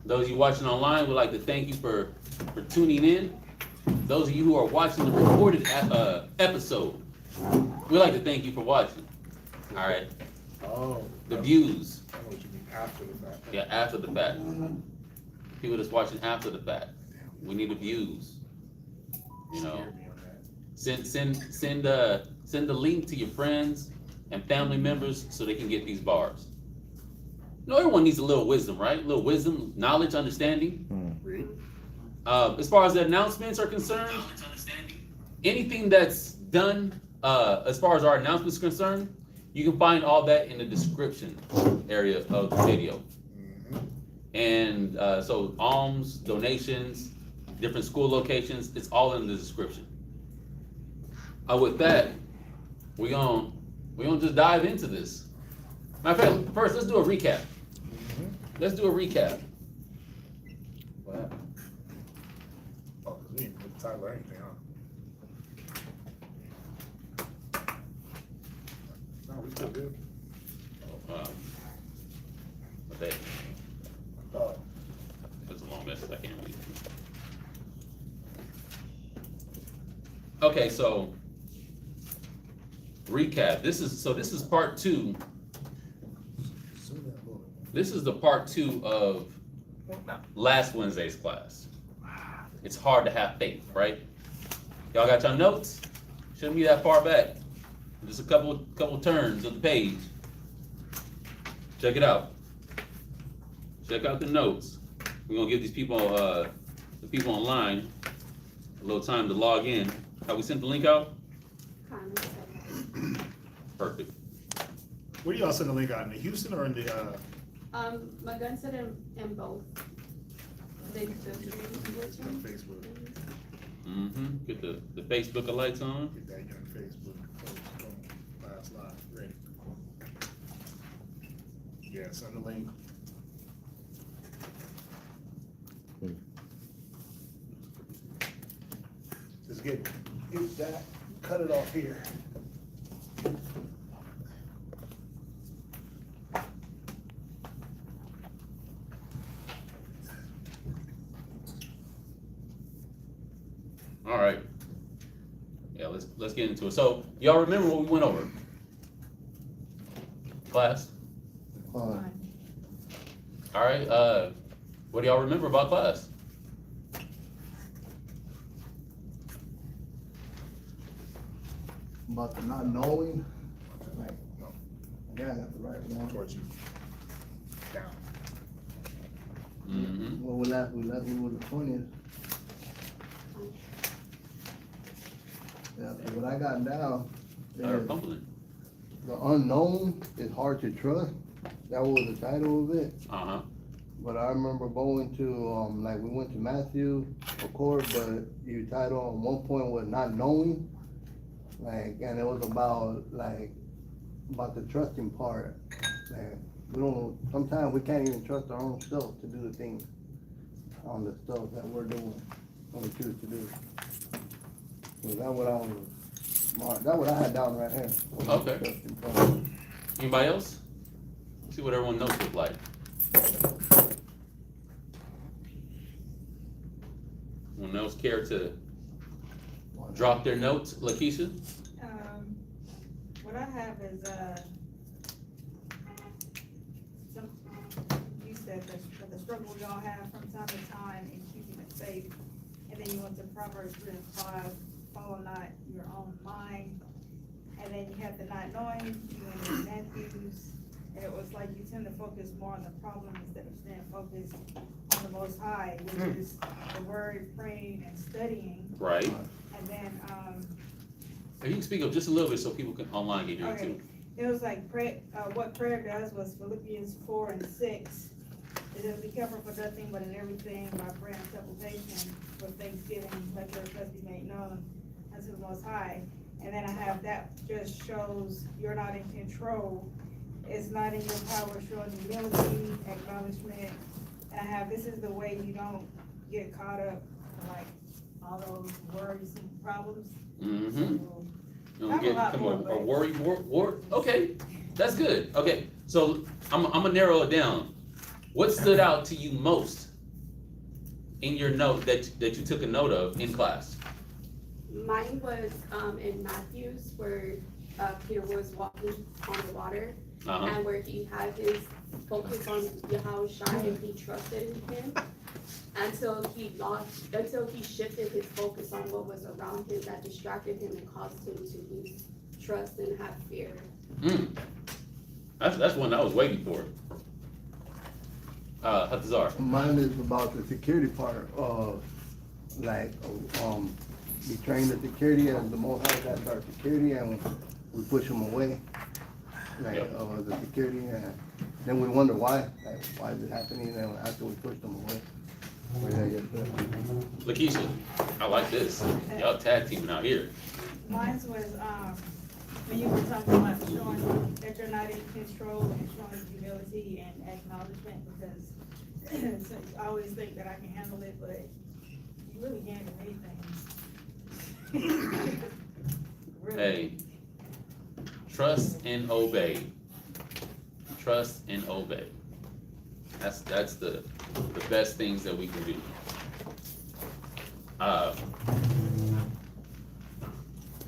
Those of you watching online, we'd like to thank you for tuning in. Those of you who are watching the recorded episode, we'd like to thank you for watching. All right. Oh. The views. I know what you mean, after the fact. Yeah, after the fact. People that's watching after the fact. We need the views. You know. Send the link to your friends and family members so they can get these bars. You know, everyone needs a little wisdom, right? A little wisdom, knowledge, understanding. As far as the announcements are concerned, anything that's done as far as our announcements are concerned, you can find all that in the description area of the video. And so alms, donations, different school locations, it's all in the description. With that, we're gonna just dive into this. Matter of fact, first let's do a recap. Let's do a recap. What happened? Oh, because we didn't put the title or anything, huh? No, we still good. Okay. Oh. That's a long message, I can't read. Okay, so recap. This is part two. This is the part two of last Wednesday's class. It's hard to have faith, right? Y'all got your notes? Shouldn't be that far back. Just a couple turns of the page. Check it out. Check out the notes. We're gonna give these people, the people online, a little time to log in. Have we sent the link out? Perfect. Where do y'all send the link out? In the Houston or in the, My gun said in both. They Facebook? Get the Facebook lights on. Get that on Facebook. Boom. Last live. Ready. Yeah, send the link. Just get that, cut it off here. All right. Yeah, let's get into it. So y'all remember what we went over? Class? All right, what do y'all remember about class? About the not knowing, like, yeah, I got the right one. Towards you. Down. Well, we left with the 20th. Yeah, so what I got down is the unknown is hard to trust. That was the title of it. But I remember going to, like we went to Matthew, of course, but your title on one point was not knowing. Like, and it was about the trusting part. Like, we don't, sometimes we can't even trust our own self to do the things on the stuff that we're doing, what we choose to do. So that's what I had down right here. Okay. Anybody else? See what everyone knows look like. Anyone else care to drop their notes? Lakeisha? What I have is, you said the struggle y'all have from time to time in keeping it safe. And then you went to Proverbs 3:5, follow not your own mind. And then you have the not knowing, you went to Matthews. And it was like you tend to focus more on the problem instead of staying focused on the Most High, which is the word, praying, and studying. Right. And then, If you can speak up just a little bit so people can online can hear you okay. too. It was like what prayer does was Philippians 4:6. It says, be careful for nothing, but in everything by prayer and supplication with thanksgiving, let your request be made known unto the Most High. And then I have that just shows you're not in control. It's not in your power, showing humility, acknowledgement. And I have, this is the way you don't get caught up in like all those worries and problems. Don't get a worry, okay, that's good. Okay, so I'm gonna narrow it down. What stood out to you most in your note that you took a note of in class? Mine was, in Matthews where, Peter was walking on the water. Uh-huh. And where he had his focus on Yahushua and he trusted in him until he shifted his focus on what was around him that distracted him and caused him to lose trust and have fear. That's one I was waiting for. Hatazar. Mine is about the security part, we train the security and the Most High, that's our security, and we push them away. Yep. The security, and then we wonder why is it happening, and after we push them away. Lakeisha, I like this. Y'all tag teaming out here. Mine was, when you were talking about showing that you're not in control and showing humility and acknowledgement, because so I always think that I can handle it, but you really can't do anything. Really. Hey, trust and obey. Trust and obey. That's the best things that we can do.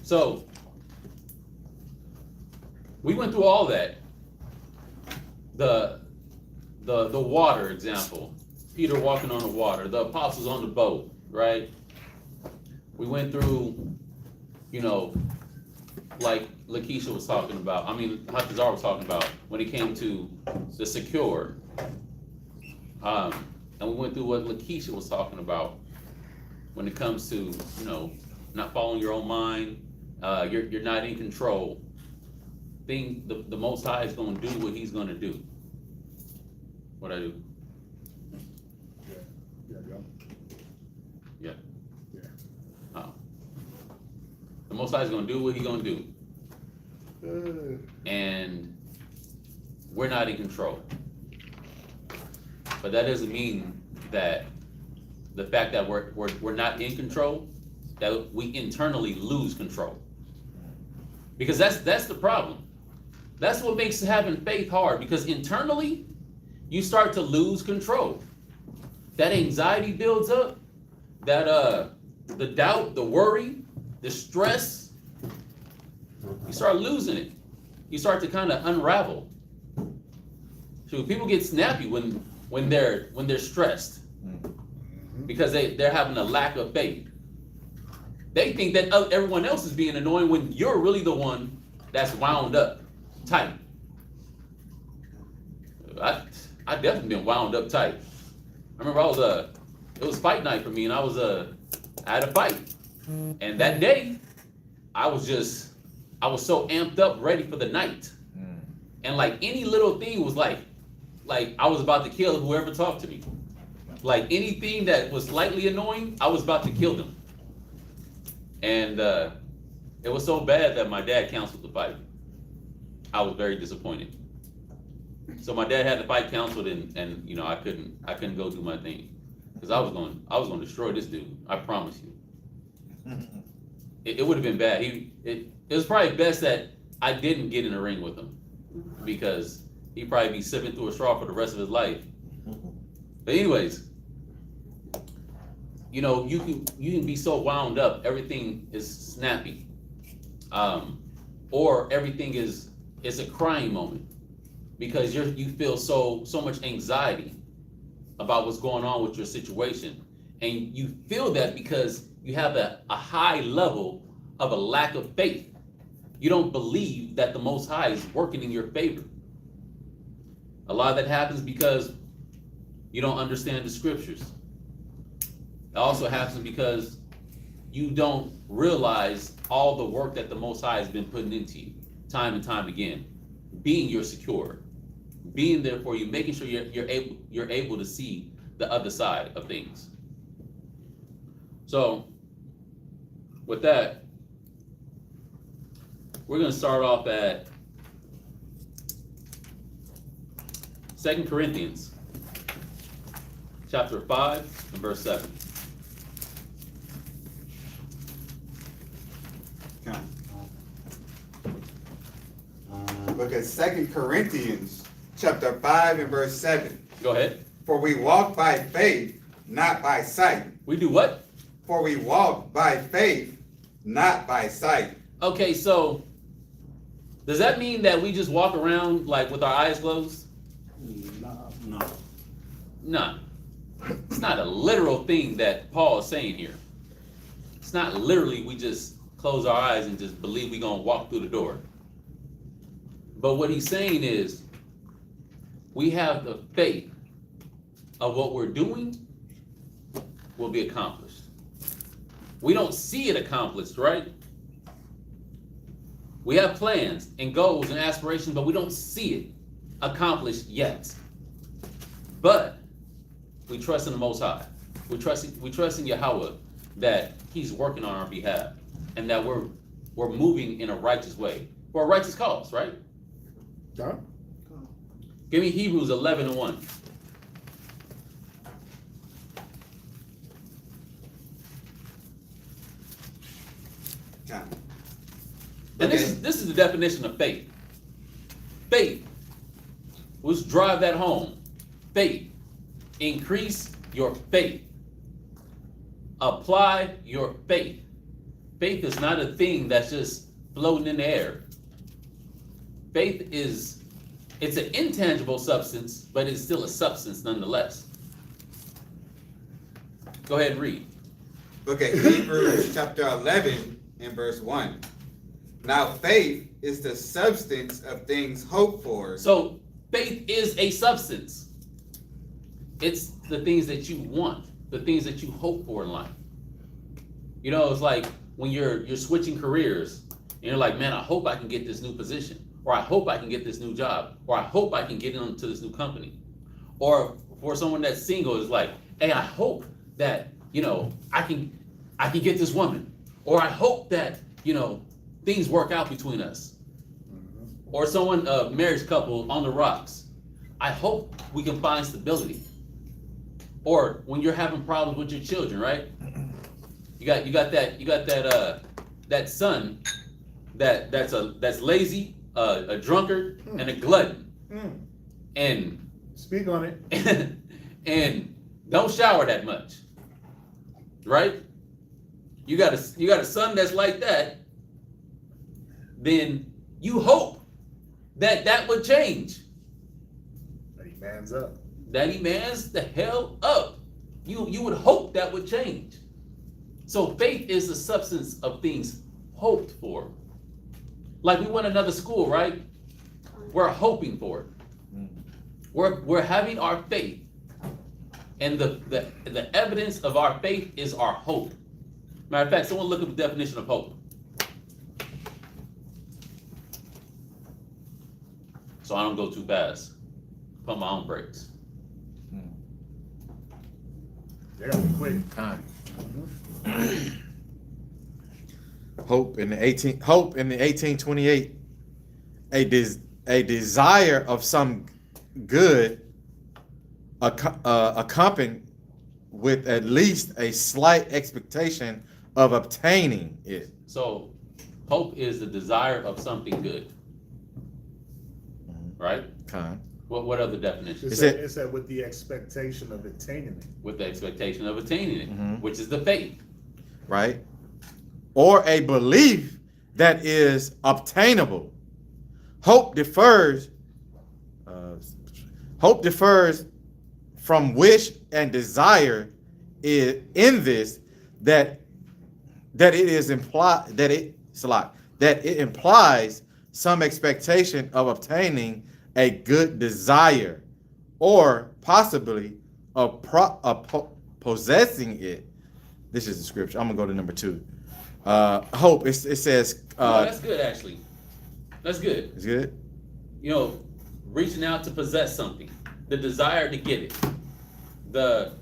So we went through all that. The water example, Peter walking on the water, the apostles on the boat, right? We went through, like Lakeisha was talking about, Hatazar was talking about when it came to the secure. And we went through what Lakeisha was talking about when it comes to, not following your own mind, you're not in control. The Most High is gonna do what he's gonna do. What I do? Yeah. Oh. The Most High is gonna do what he's gonna do. And we're not in control. But that doesn't mean that the fact that we're not in control, that we internally lose control. Because that's the problem. That's what makes having faith hard, because internally you start to lose control. That anxiety builds up, that the doubt, the worry, the stress, you start losing it. You start to kind of unravel. So people get snappy when they're stressed, because they're having a lack of faith. They think that everyone else is being annoying when you're really the one that's wound up tight. I definitely been wound up tight. I remember it was fight night for me, and I had a fight. And that day, I was so amped up, ready for the night. And like any little thing was like I was about to kill whoever talked to me. Like anything that was slightly annoying, I was about to kill them. And it was so bad that my dad canceled the fight. I was very disappointed. So my dad had the fight canceled, and I couldn't go do my thing, because I was going to destroy this dude. I promise you. It would have been bad. It was probably best that I didn't get in a ring with him, because he'd probably be sipping through a straw for the rest of his life. But anyways, you can be so wound up, everything is snappy, or everything is a crying moment, because you feel so much anxiety about what's going on with your situation, and you feel that because you have a high level of a lack of faith. You don't believe that the Most High is working in your favor. A lot of that happens because you don't understand the scriptures. It also happens because you don't realize all the work that the Most High has been putting into you, time and time again, being your secure, being there for you, making sure you're able to see the other side of things. So, with that, we're going to start off at 2 Corinthians chapter 5 and verse 7. Look at 2 Corinthians chapter 5 and verse 7. Go ahead. For we walk by faith, not by sight. We do what? For we walk by faith, not by sight. Okay, so does that mean that we just walk around like with our eyes closed? No. No. It's not a literal thing that Paul is saying here. It's not literally we just close our eyes and just believe we're going to walk through the door. But what he's saying is we have the faith of what we're doing will be accomplished. We don't see it accomplished, right? We have plans and goals and aspirations, but we don't see it accomplished yet. But we trust in the Most High. We trust in Yahweh that He's working on our behalf and that we're moving in a righteous way for a righteous cause, right? Yeah. Give me Hebrews 11:1. And this is the definition of faith. Faith. Let's drive that home. Faith. Increase your faith. Apply your faith. Faith is not a thing that's just floating in the air. Faith it's an intangible substance, but it's still a substance nonetheless. Go ahead and read. Look at Hebrews chapter 11 and verse 1. Now faith is the substance of things hoped for. So faith is a substance. It's the things that you want, the things that you hope for in life. You know, it's like when you're switching careers and you're like, man, I hope I can get this new position, or I hope I can get this new job, or I hope I can get into this new company. Or for someone that's single, it's like, hey, I hope that, you know, I can get this woman, or I hope that, you know, things work out between us. Or someone, a marriage couple on the rocks, I hope we can find stability. Or when you're having problems with your children, right? You got that son that's lazy, a drunkard, and a glutton, and speak on it, and don't shower that much, right? You got a son that's like that. Then you hope that would change. that he mans up. That he mans the hell up. You would hope that would change. So faith is the substance of things hoped for. Like we want another school, right? We're hoping for it. We're having our faith. And the evidence of our faith is our hope. Matter of fact, someone look up the definition of hope. So I don't go too fast. Put my own brakes. They gotta be quick. Hope in the 1828, a desire of some good accompanied with at least a slight expectation of obtaining it. So hope is the desire of something good. Right? What other definition? It said with the expectation of attaining it. With the expectation of attaining it, Mhm. which is the faith. Right? Or a belief that is obtainable. Hope differs from wish and desire in this that it implies some expectation of obtaining a good desire, or possibly possessing it. This is the scripture. I'm gonna go to number 2. Hope. It says. No, that's good, actually. That's good. It's good. You know, reaching out to possess something, the desire to get it, the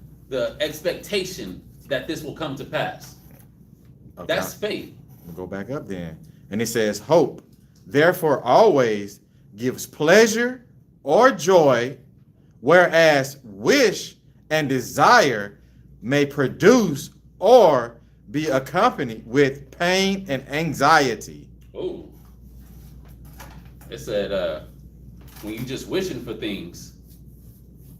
expectation that this will come to pass. Okay. That's faith. We'll go back up then, and it says, "Hope, therefore, always gives pleasure or joy, whereas wish and desire may produce or be accompanied with pain and anxiety." Oh. It said, when you just wishing for things,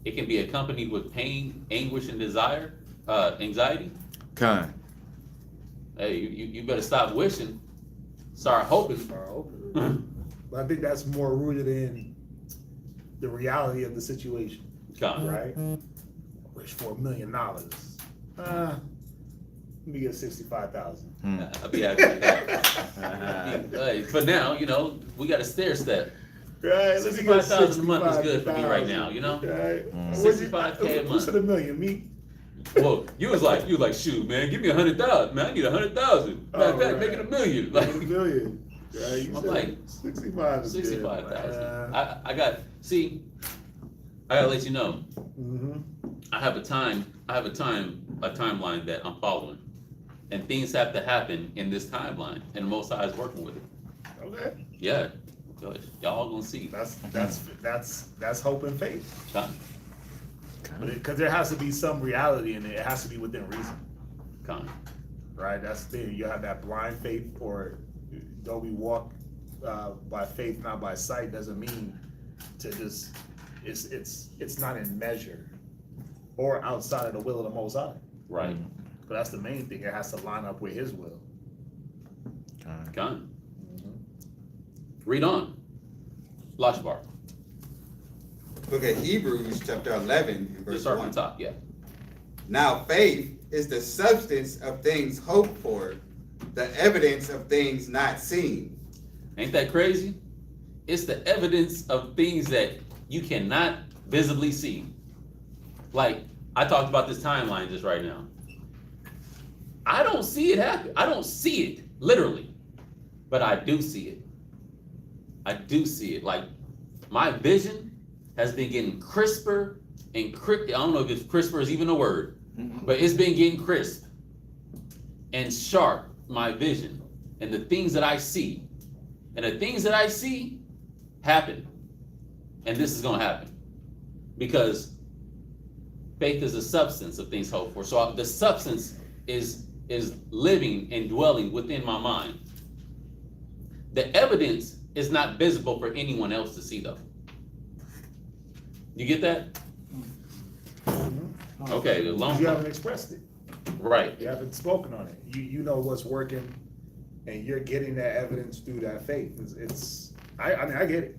it can be accompanied with pain, anguish, and desire. Anxiety. Con. Hey, you better stop wishing. Start hoping. Start hoping. But I think that's more rooted in the reality of the situation, Con. right? Wish for $1 million. Let me get 65,000. I'll be happy with that. Hey, for now, you know, we got a stair step. Right, let's get 65,000 a month is good for me right 65,000. now, you know? Right. 65K a Who month. said $1 million? Me? Well, you was like, shoot, man, give me 100,000, man. I need 100,000. Matter of fact, make it $1 million. Like, $1 million. Right, you I'm said like, 65 is good. 65,000. I gotta let you know. Mm-hmm. I have a timeline that I'm following, and things have to happen in this timeline, and the Most High is working with it. Okay. Yeah, y'all gonna see. That's hope and faith. Con, Because there has to be some reality in it. It has to be within reason, con, right? That's the thing. You have that blind faith, or though we walk by faith, not by sight, doesn't mean to just it's not in measure or outside of the will of the Most High. right, But that's the main thing. It has to line up with His will. con. Read on. Lashbar. Book of Hebrews, chapter 11, and Just verse start 1. from the top, yeah. Now faith is the substance of things hoped for, the evidence of things not seen. Ain't that crazy? It's the evidence of things that you cannot visibly see. Like, I talked about this timeline just right now. I don't see it happen. I don't see it, literally. But I do see it. I do see it. Like, my vision has been getting crisper and crisp. I don't know if crisper is even a word, but it's been getting crisp and sharp, my vision, and the things that I see. And the things that I see happen. And this is going to happen. Because faith is the substance of things hoped for. So the substance is living and dwelling within my mind. The evidence is not visible for anyone else to see, though. You get that? Okay, the long You haven't expressed it. right. You haven't spoken on it. You know what's working, and you're getting that evidence through that faith. I mean, I get it.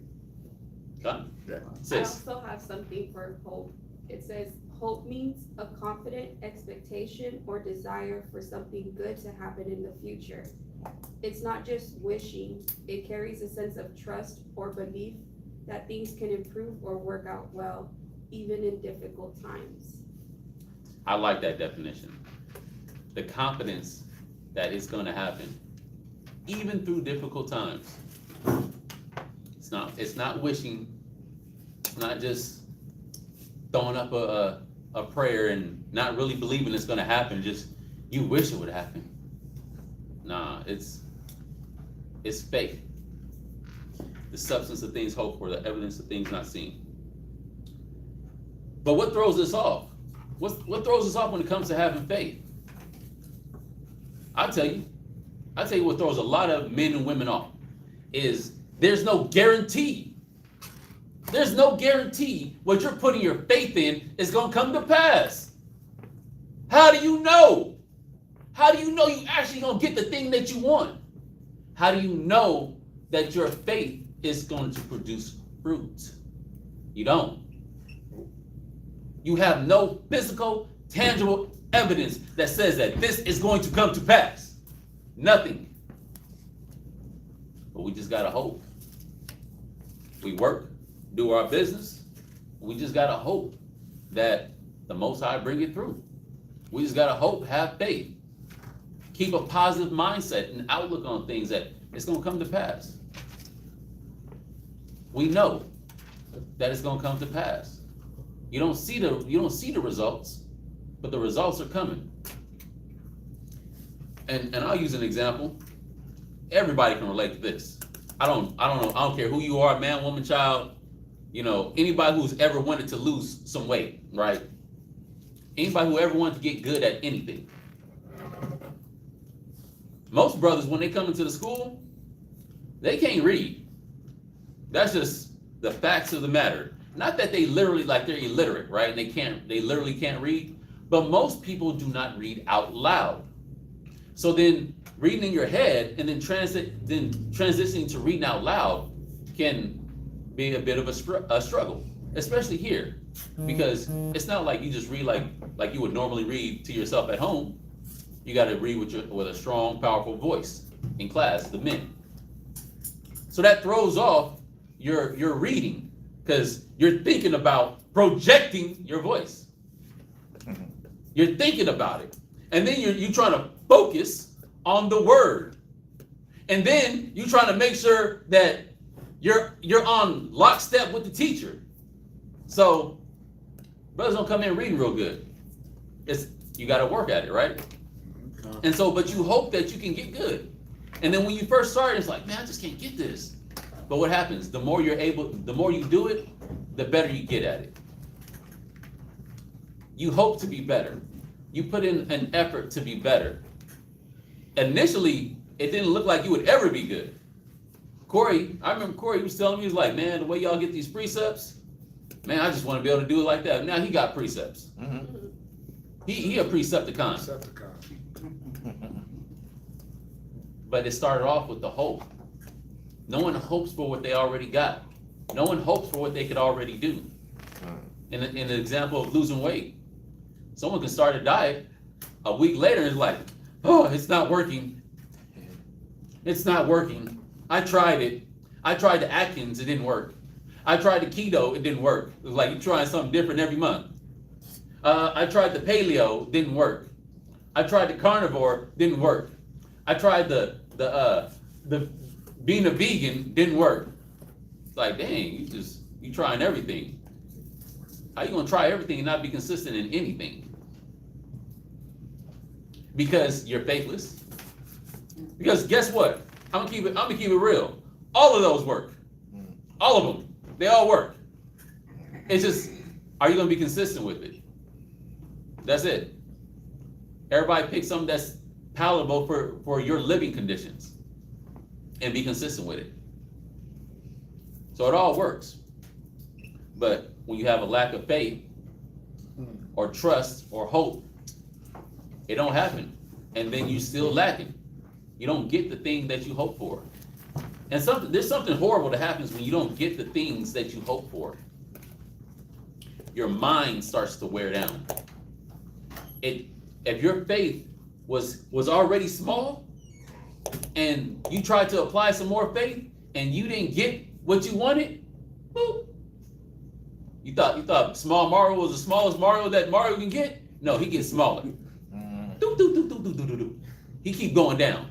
Done. Yeah. I Sis. also have something for hope. It says, hope means a confident expectation or desire for something good to happen in the future. It's not just wishing, it carries a sense of trust or belief that things can improve or work out well, even in difficult times. I like that definition. The confidence that it's going to happen, even through difficult times. It's not wishing, it's not just throwing up a prayer and not really believing it's going to happen, just you wish it would happen. Nah, it's faith. The substance of things hoped for, the evidence of things not seen. But what throws us off? What throws us off when it comes to having faith? I'll tell you what throws a lot of men and women off is there's no guarantee. There's no guarantee what you're putting your faith in is going to come to pass. How do you know? How do you know you actually going to get the thing that you want? How do you know that your faith is going to produce fruit? You don't. You have no physical, tangible evidence that says that this is going to come to pass. Nothing. But we just gotta hope. We work, do our business. We just gotta hope that the Most High bring it through. We just gotta hope, have faith. Keep a positive mindset and outlook on things that it's gonna come to pass. We know that it's gonna come to pass. You don't see the results, but the results are coming. And I'll use an example. Everybody can relate to this. I don't care who you are, man, woman, child, anybody who's ever wanted to lose some weight, right? Anybody who ever wanted to get good at anything. Most brothers, when they come into the school, they can't read. That's just the facts of the matter. Not that they literally, like they're illiterate, right? And they literally can't read, But most people do not read out loud. So then reading in your head and then transitioning to reading out loud can be a bit of a struggle, especially here, because it's not like you just read like you would normally read to yourself at home. You got to read with a strong, powerful voice in class, the men. So that throws off your reading, because you're thinking about projecting your voice. You're thinking about it, and then you're trying to focus on the word, and then you're trying to make sure that you're on lockstep with the teacher. So brothers don't come in reading real good. You got to work at it, right? And so, but you hope that you can get good. And then when you first start, it's like, man, I just can't get this. But what happens? The more you do it, the better you get at it. You hope to be better. You put in an effort to be better. Initially, it didn't look like you would ever be good. I remember Corey was telling me, he was like, man, the way y'all get these precepts, man, I just want to be able to do it like that. Now he got precepts. Mm-hmm. He a Precepticon. But it started off with the hope. No one hopes for what they already got. No one hopes for what they could already do. In the example of losing weight, someone can start a diet a week later and it's like, oh, it's not working. It's not working. I tried it. I tried the Atkins, it didn't work. I tried the keto, it didn't work. It was like you're trying something different every month. I tried the paleo, didn't work. I tried the carnivore, didn't work. I tried the being a vegan, didn't work. It's like, dang, you trying everything. How you gonna try everything and not be consistent in anything? Because you're faithless. Because guess what? I'm gonna keep it real. All of those work. All of them. They all work. It's just, are you gonna be consistent with it? That's it. Everybody pick something that's palatable for your living conditions and be consistent with it. So it all works. But when you have a lack of faith or trust or hope, it don't happen. And then you still lacking. You don't get the thing that you hope for. And there's something horrible that happens when you don't get the things that you hope for. Your mind starts to wear down. If your faith was already small and you tried to apply some more faith and you didn't get what you wanted, boop. You thought small Mario was the smallest Mario that Mario can get? No, he gets smaller. He keep going down.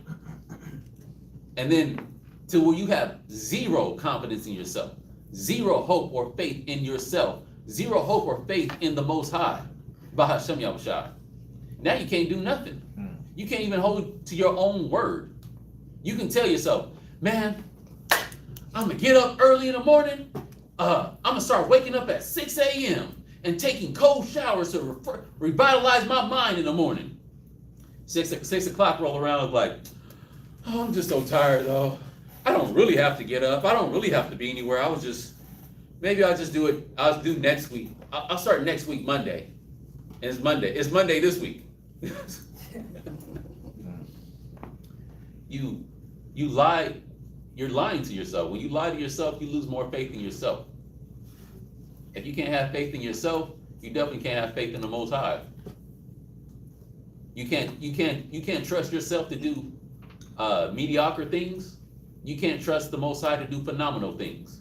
And then to where you have zero confidence in yourself, zero hope or faith in yourself, zero hope or faith in the Most High. Bahashem Yahushua. Now you can't do nothing. You can't even hold to your own word. You can tell yourself, man, I'm gonna get up early in the morning. I'm gonna start waking up at 6 a.m. and taking cold showers to revitalize my mind in the morning. 6 o'clock roll around, I'm like, oh, I'm just so tired though. I don't really have to get up. I don't really have to be anywhere. Maybe I'll just do it. I'll do next week. I'll start next week, Monday. And it's Monday. It's Monday this week. You lie. You're lying to yourself. When you lie to yourself, you lose more faith in yourself. If you can't have faith in yourself, you definitely can't have faith in the Most High. You can't trust yourself to do mediocre things. You can't trust the Most High to do phenomenal things.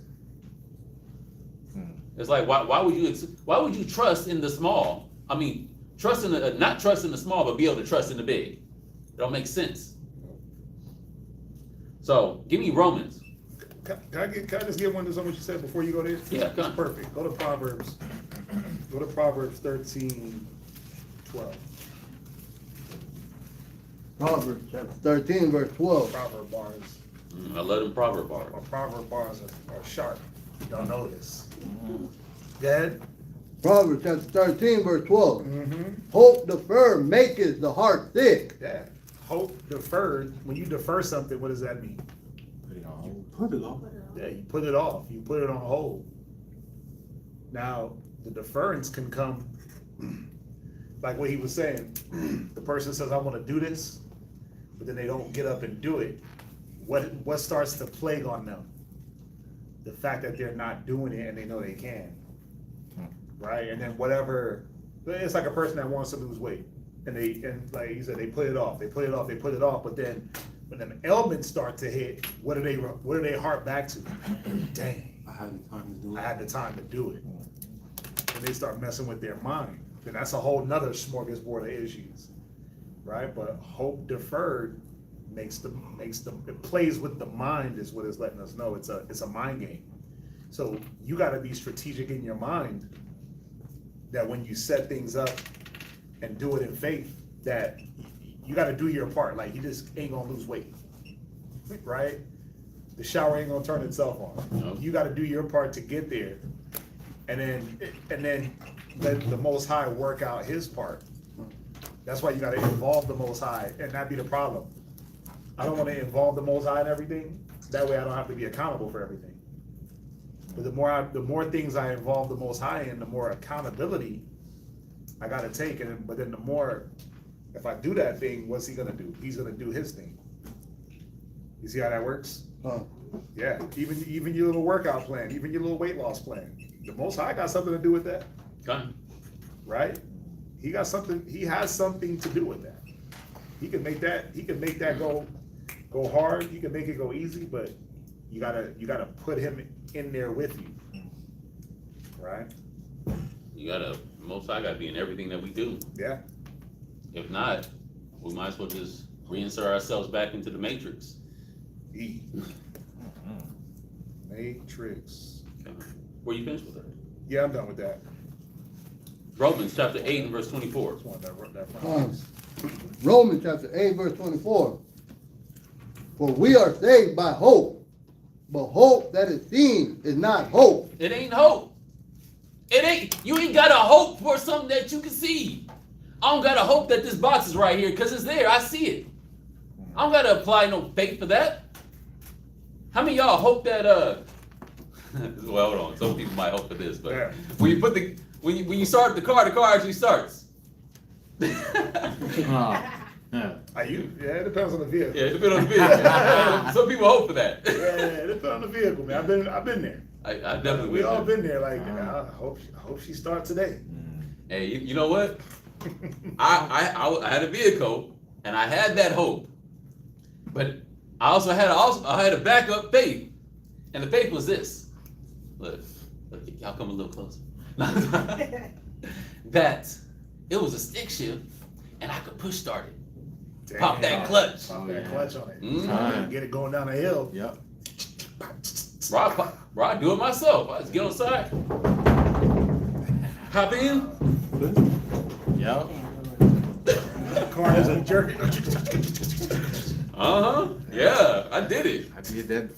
It's like why would you trust in the small? I mean, not trust in the small, but be able to trust in the big. It don't make sense. So give me Romans. Can I just get one of what you said before you go there? Yeah, come on. Perfect. Go to Proverbs. Go to Proverbs 13:12. Proverbs chapter 13, verse 12. Proverb bars. I love them proverb bars. Proverb bars are sharp. Y'all know this. Go ahead. Proverbs chapter 13, verse 12. Mm-hmm. Hope deferred maketh the heart sick. Yeah. Hope deferred. When you defer something, what does that mean? Put it on. Yeah, you put it off. You put it on hold. Now, the deference can come like what he was saying, the person says, I wanna do this, but then they don't get up and do it. What starts to plague on them? The fact that they're not doing it and they know they can. Right? And then whatever, it's like a person that wants to lose weight. And like he said, they put it off, but then when them ailments start to hit, what do they harp back to? Dang, I had the time to do I had the time to do it. And they start messing with their mind. Then that's a whole nother smorgasbord of issues. Right? But hope deferred it plays with the mind is what it's letting us know. It's a mind game. So you gotta be strategic in your mind that when you set things up and do it in faith, that you gotta do your part. Like you just ain't gonna lose weight. Right? The shower ain't gonna turn itself on. No. You gotta do your part to get there. And then let the Most High work out his part. That's why you gotta involve the Most High, and that be the problem. I don't wanna involve the Most High in everything, that way I don't have to be accountable for everything. But the more things I involve the Most High in, the more accountability I gotta take, but then the more, if I do that thing, what's he gonna do? He's gonna do his thing. You see how that works? Huh. Yeah, even your little workout plan, even your little weight loss plan, the Most High got something to do with that, Done. right? He has something to do with that. He can make that go hard, he can make it go easy, but you gotta put him in there with you, right? Most I gotta be in everything that we do. Yeah, If not, we might as well just reinsert ourselves back into the matrix. E. Matrix. Okay. Were you finished with that? Yeah, I'm done with that. Romans chapter 8 and verse 24. Just wanted that Romans chapter 8, verse 24. For we are saved by hope, but hope that is seen is not hope. It ain't hope. You ain't gotta hope for something that you can see. I don't gotta hope that this box is right here because it's there. I see it. I don't gotta apply no faith for that. How many of y'all hope that well, hold on. Some people might hope for this, but Yeah. when you start the car actually starts. Are you? Yeah, it depends on the vehicle. Yeah, it depends on the vehicle. Some people hope for that. Yeah, it depends on the vehicle, man. I've been there. I definitely We all will. been there. Like, I hope she starts today. Hey, you know what? I had a vehicle and I had that hope, but I had a backup faith, and the faith was this. Look, y'all come a little closer. That it was a stick shift and I could push start it. Damn. Pop that clutch. Pop that clutch on it. Mhm. Get it going down the hill. Yep. Bro, I do it myself. I just get on the side, hop in. Yep. The car doesn't jerk it. Yeah, I did it. I did that.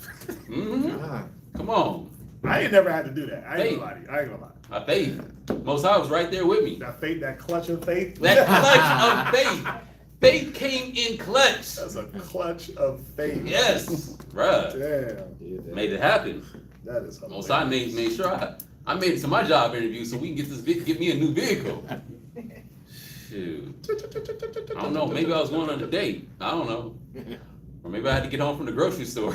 Mm-hmm. Come on. I ain't never had to do that. I ain't gonna lie to you. I ain't gonna lie. My faith. Most High was right there with me. That faith, that clutch of faith. That clutch of faith. Faith came in clutch. That's a clutch of faith. Yes, bruh. Damn. Made it happen. That is Most High made sure I made it to my job interview so we can get me a new vehicle. Shoot. I don't know. Maybe I was going on a date. I don't know. Or maybe I had to get home from the grocery store.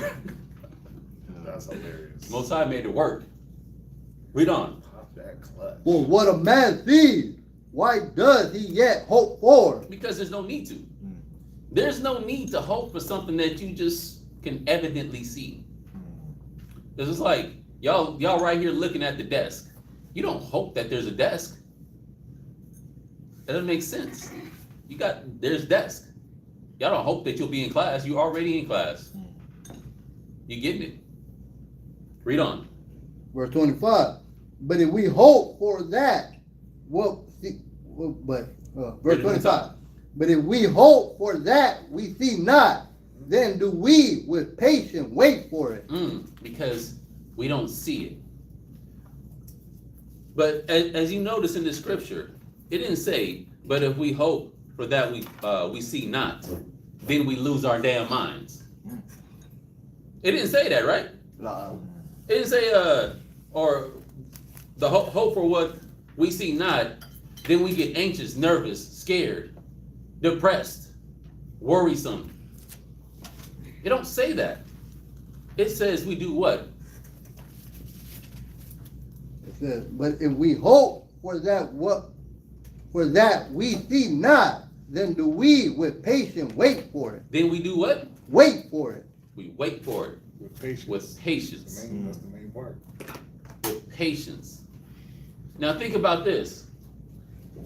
That's hilarious. Most High made it work. Read on. Pop that clutch. For what a man sees, why does he yet hope for? Because there's no need to. There's no need to hope for something that you just can evidently see. It's just like y'all right here looking at the desk. You don't hope that there's a desk. That doesn't make sense. There's desk. Y'all don't hope that you'll be in class. You're already in class. You getting it? Read on. Verse 25. But if we hope for that, verse 25. But if we hope for that we see not, then do we with patience wait for it. Because we don't see it. But as you notice in the scripture, it didn't say, but if we hope for that we see not, then we lose our damn minds. It didn't say that, right? It didn't say, or the hope for what we see not, Then we get anxious, nervous, scared, depressed, worrisome. It don't say that. It says we do what? It says, but if we hope for that we see not, then do we with patience wait for it. Then we do what? Wait for it. We wait for it With patience. with patience. That's the main part. With patience. Now think about this.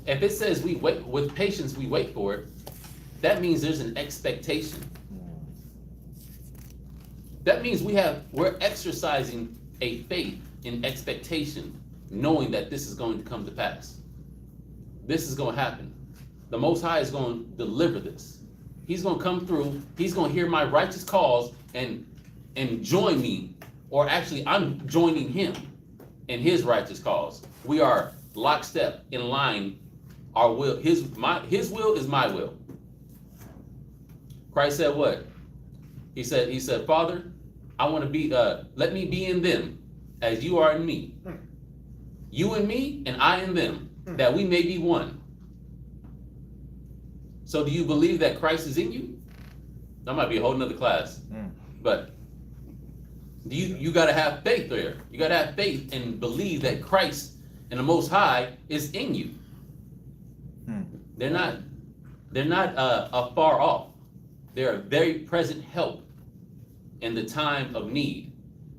If it says we wait with patience, we wait for it, that means there's an expectation. That means we're exercising a faith in expectation, knowing that this is going to come to pass. This is going to happen. The Most High is going to deliver this. He's going to come through. He's going to hear my righteous cause and join me, or actually I'm joining him in his righteous cause. We are lockstep in line. Our will, his will is my will. Christ said what? He said, Father, I want to be, let me be in them as you are in me. You and me and I in them, that we may be one. So do you believe that Christ is in you? That might be a whole nother class. But you got to have faith there. You got to have faith and believe that Christ and the Most High is in you. They're not afar off. They're a very present help in the time of need,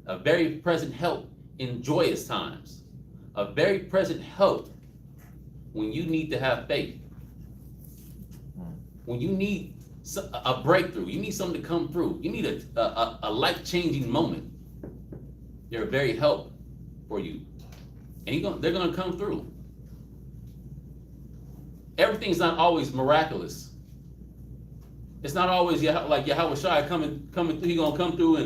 a very present help in joyous times, a very present help when you need to have faith, when you need a breakthrough, you need something to come through, you need a life-changing moment. They're a very help for you, and they're going to come through. Everything's not always miraculous. It's not always like Yahweh Shai coming through. He's gonna come through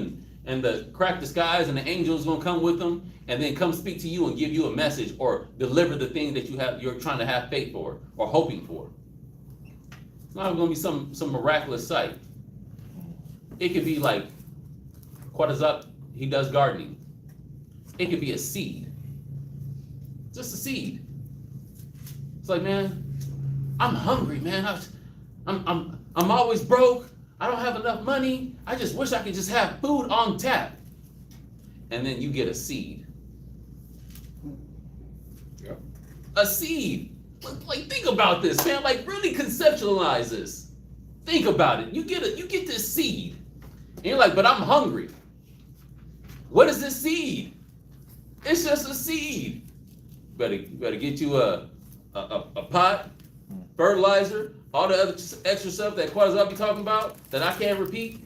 and crack the skies, and the angels gonna come with them, and then come speak to you and give you a message or deliver the thing that you're trying to have faith for or hoping for. It's not gonna be some miraculous sight. It could be like Quadazak, he does gardening. It could be a seed, just a seed. It's like, man, I'm hungry, man. I'm always broke. I don't have enough money. I just wish I could just have food on tap. And then you get a seed. Yep. A seed. Like, think about this, man. Like, really conceptualize this. Think about it. You get this seed, and you're like, but I'm hungry. What is this seed? It's just a seed. Better get you a pot, fertilizer, all the other extra stuff that Quadazak be talking about that I can't repeat.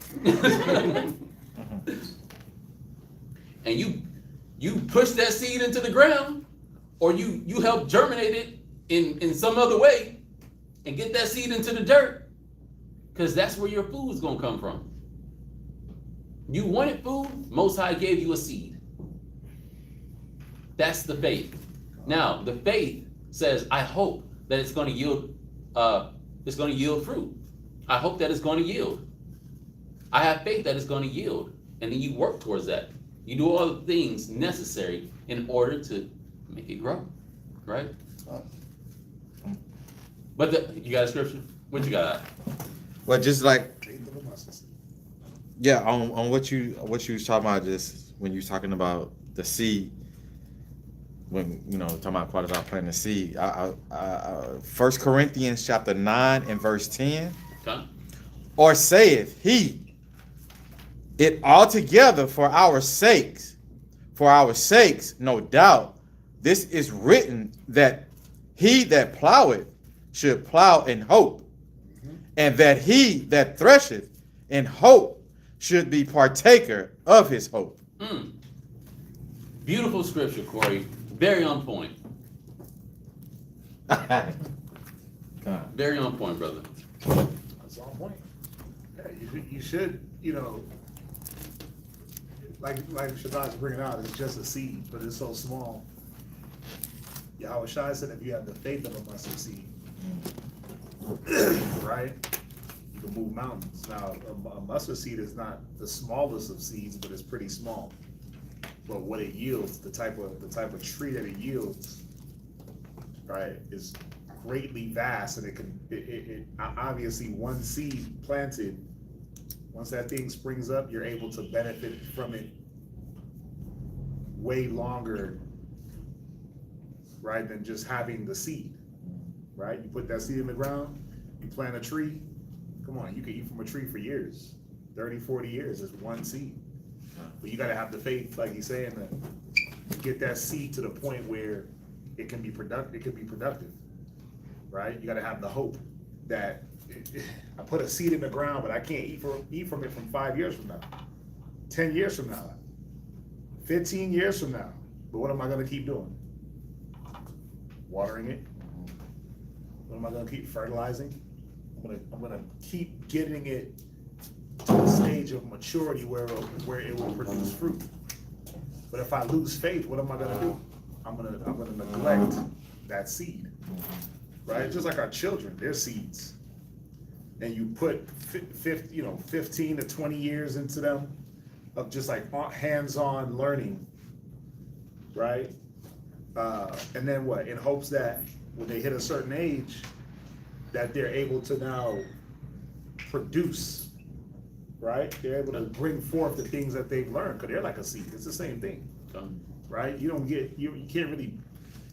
And you push that seed into the ground, or you help germinate it in some other way and get that seed into the dirt, because that's where your food's gonna come from. You wanted food, Most High gave you a seed. That's the faith. Now, the faith says, I hope that it's gonna yield fruit. I hope that it's gonna yield. I have faith that it's gonna yield. And then you work towards that. You do all the things necessary in order to make it grow, right? But you got a scripture? What you got? Well, just like, Faith of a mustard seed. yeah, on what you was talking about, just when you was talking about the seed, when talking about Quadazak planting the seed. 1 Corinthians chapter 9 and verse 10. Okay. Or saith he, it altogether for our sakes, no doubt, this is written that he that ploweth should plow in hope, and that he that thresheth in hope should be partaker of his hope. Beautiful scripture, Corey. Very on point. Very on point, brother. That's on point. Yeah, you should, like Shaddai's bringing out, it's just a seed, but it's so small. Yahweh Shai said if you have the faith of a mustard seed, right, you can move mountains. Now, a mustard seed is not the smallest of seeds, but it's pretty small. But what it yields, the type of tree that it yields, right, is greatly vast, and it obviously one seed planted, once that thing springs up, you're able to benefit from it way longer, right, than just having the seed, right? You put that seed in the ground, you plant a tree, come on, you can eat from a tree for years, 30, 40 years is one seed. But you gotta have the faith, like he's saying, to get that seed to the point where it can be productive, right? You gotta have the hope that I put a seed in the ground, but I can't eat from it from 5 years from now, 10 years from now, 15 years from now. But what am I gonna keep doing? Watering it? What am I gonna keep fertilizing? I'm gonna keep getting it to the stage of maturity where it will produce fruit. But if I lose faith, what am I gonna do? I'm gonna neglect that seed, right? Just like our children, they're seeds, and you put 15 to 20 years into them of just like hands-on learning, right? And then what? In hopes that when they hit a certain age, that they're able to now produce, right? They're able to bring forth the things that they've learned, because they're like a seed. It's the same thing, right? You can't really,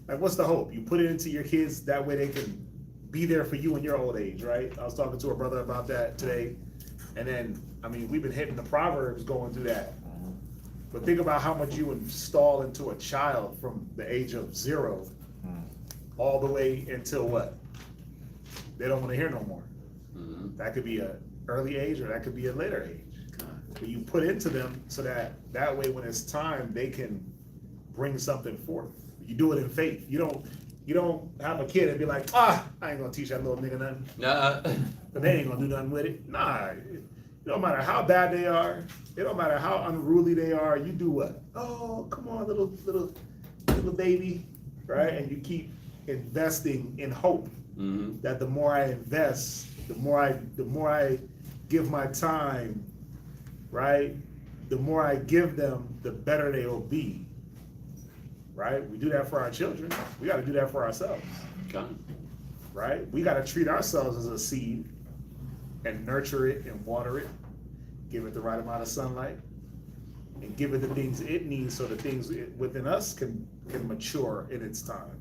like, what's the hope? You put it into your kids, that way they can be there for you in your old age, right? I was talking to a brother about that today, and then, I mean, we've been hitting the Proverbs going through that. But think about how much you install into a child from the age of 0 all the way until what? They don't want to hear no more. That could be an early age, or that could be a later age. But you put into them so that way when it's time, they can bring something forth. You do it in faith. You don't have a kid and be like, I ain't gonna teach that little nigga nothing. Nah. But they ain't gonna do nothing with it. Nah, it don't matter how bad they are. It don't matter how unruly they are. You do what? Oh, come on, little baby, right? And you keep investing in hope. That the more I invest, the more I give my time, right? The more I give them, the better they will be, right? We do that for our children. We got to do that for ourselves, right? We got to treat ourselves as a seed and nurture it and water it, give it the right amount of sunlight, and give it the things it needs so the things within us can mature in its time.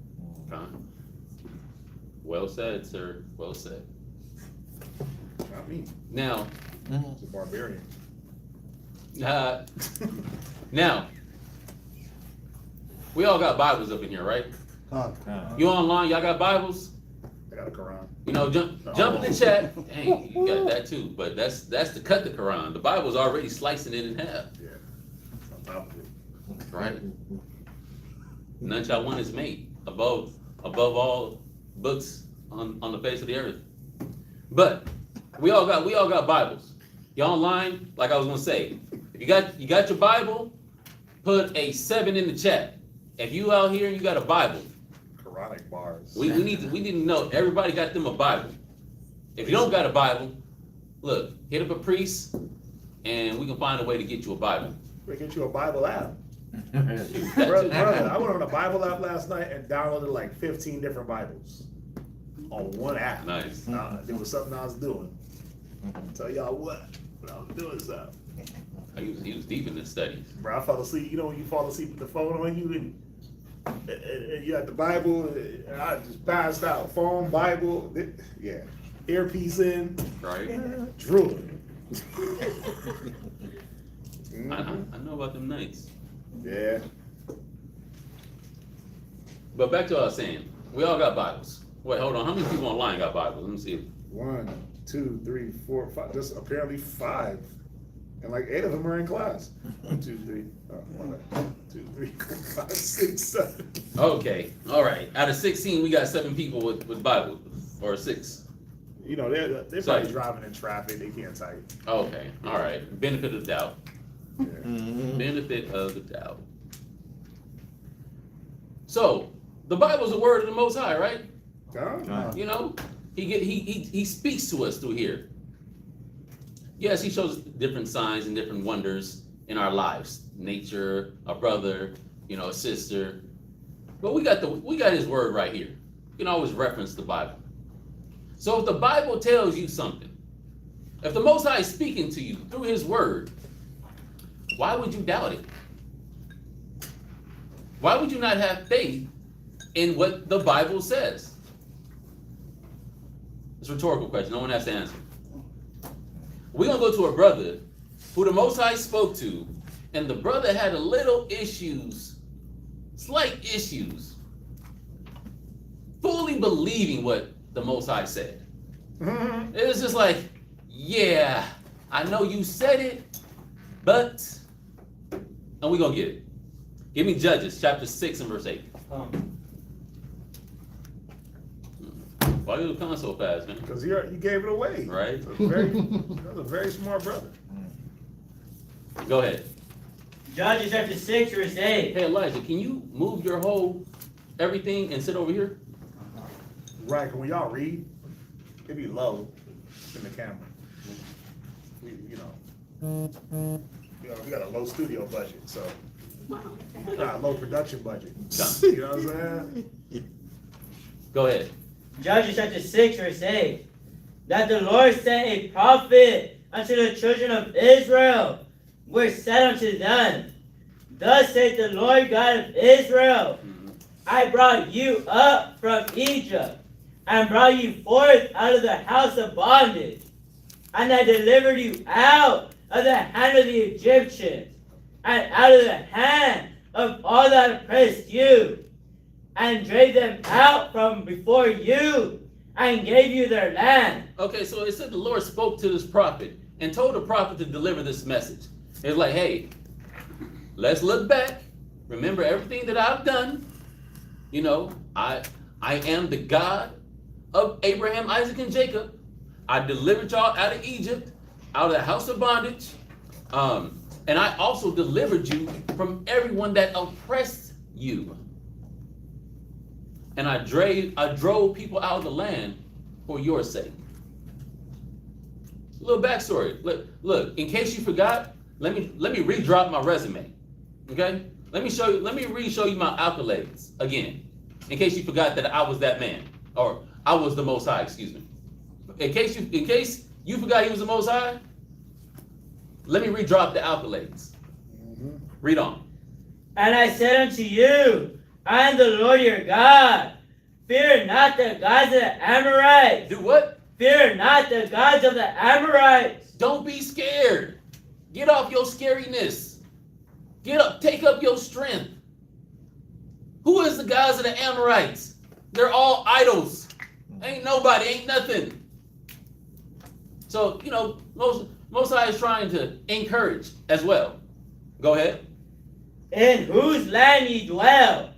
Well said, sir. Well said. Not me. Now, It's a barbarian. now, we all got Bibles up in here, right? You online? Y'all got Bibles? I got a Quran. You know, jump in the chat. Dang, you got that too. But that's to cut the Quran. The Bible's already slicing it in half. Yeah. On top of it. Right? None shall one is made above all books on the face of the earth. But we all got Bibles. Y'all online, like I was gonna say, if you got your Bible, put a 7 in the chat. If you out here and you got a Bible, Quranic bars. we need to know everybody got them a Bible. If you don't got a Bible, look, hit up a priest and we can find a way to get you a Bible. We get you a Bible app. Brother, I went on a Bible app last night and downloaded like 15 different Bibles on one app. Nice. There was something I was doing. Tell y'all what I was doing something. He was deep in the studies. Bro, I fell asleep. You know when you fall asleep with the phone on you and you had the Bible, and I just passed out. Phone, Bible, yeah. Earpiece in. Right. Drooling. I know about them nights. Yeah. But back to what I was saying. We all got Bibles. Wait, hold on. How many people online got Bibles? Let me see. 1, 2, 3, 4, 5. Just apparently 5. And like 8 of them are in class. 1, 2, 3. 1, 2, 3, 5, 6, 7. Okay. All right. Out of 16, we got 7 people with Bibles. Or 6. You know, they're probably driving in traffic. They can't type. Okay. All right. Benefit of the doubt. Yeah. Benefit of the doubt. So, the Bible's the word of the Most High, right? You know, he speaks to us through here. Yes, he shows different signs and different wonders in our lives. Nature, a brother, a sister. But we got his word right here. you can always reference the Bible. So if the Bible tells you something, if the Most High is speaking to you through his word, why would you doubt it? Why would you not have faith in what the Bible says? It's a rhetorical question. No one has to answer. We're going to go to a brother who the Most High spoke to, and the brother had a little issues, slight issues, fully believing what the Most High said. It was just like, yeah, I know you said it, but, and we're going to get it. Give me Judges chapter 6 and verse 8. Why you coming so fast, man? Because you gave it away. Right. That's a very smart brother. Go ahead. Judges chapter 6, verse 8. Hey, Elijah, can you move your whole everything and sit over here? Right, 'cause when y'all read, it be low in the camera. We got a low studio budget, so we got a low production budget. You know what I'm saying? Go ahead. Judges chapter 6, verse 8. That the Lord sent a prophet unto the children of Israel, which said unto them, Thus saith the Lord God of Israel, I brought you up from Egypt, and brought you forth out of the house of bondage, and I delivered you out of the hand of the Egyptians, and out of the hand of all that oppressed you, and drave them out from before you, and gave you their land. Okay, so it said the Lord spoke to this prophet and told the prophet to deliver this message. It's like, hey, let's look back. Remember everything that I've done. You know, I am the God of Abraham, Isaac, and Jacob. I delivered y'all out of Egypt, out of the house of bondage. And I also delivered you from everyone that oppressed you. And I drove people out of the land for your sake. A little backstory. Look, in case you forgot, let me redrop my resume. Okay? Let me re-show you my accolades again. In case you forgot that I was that man. Or I was the Most High, excuse me. In case you forgot he was the Most High, let me redrop the accolades. Read on. And I said unto you, I am the Lord your God. Fear not the gods of the Amorites. Do what? Fear not the gods of the Amorites. Don't be scared. Get off your scariness. Get up, take up your strength. Who is the gods of the Amorites? They're all idols. Ain't nobody, ain't nothing. So, you know, Most High is trying to encourage as well. Go ahead. In whose land ye dwell,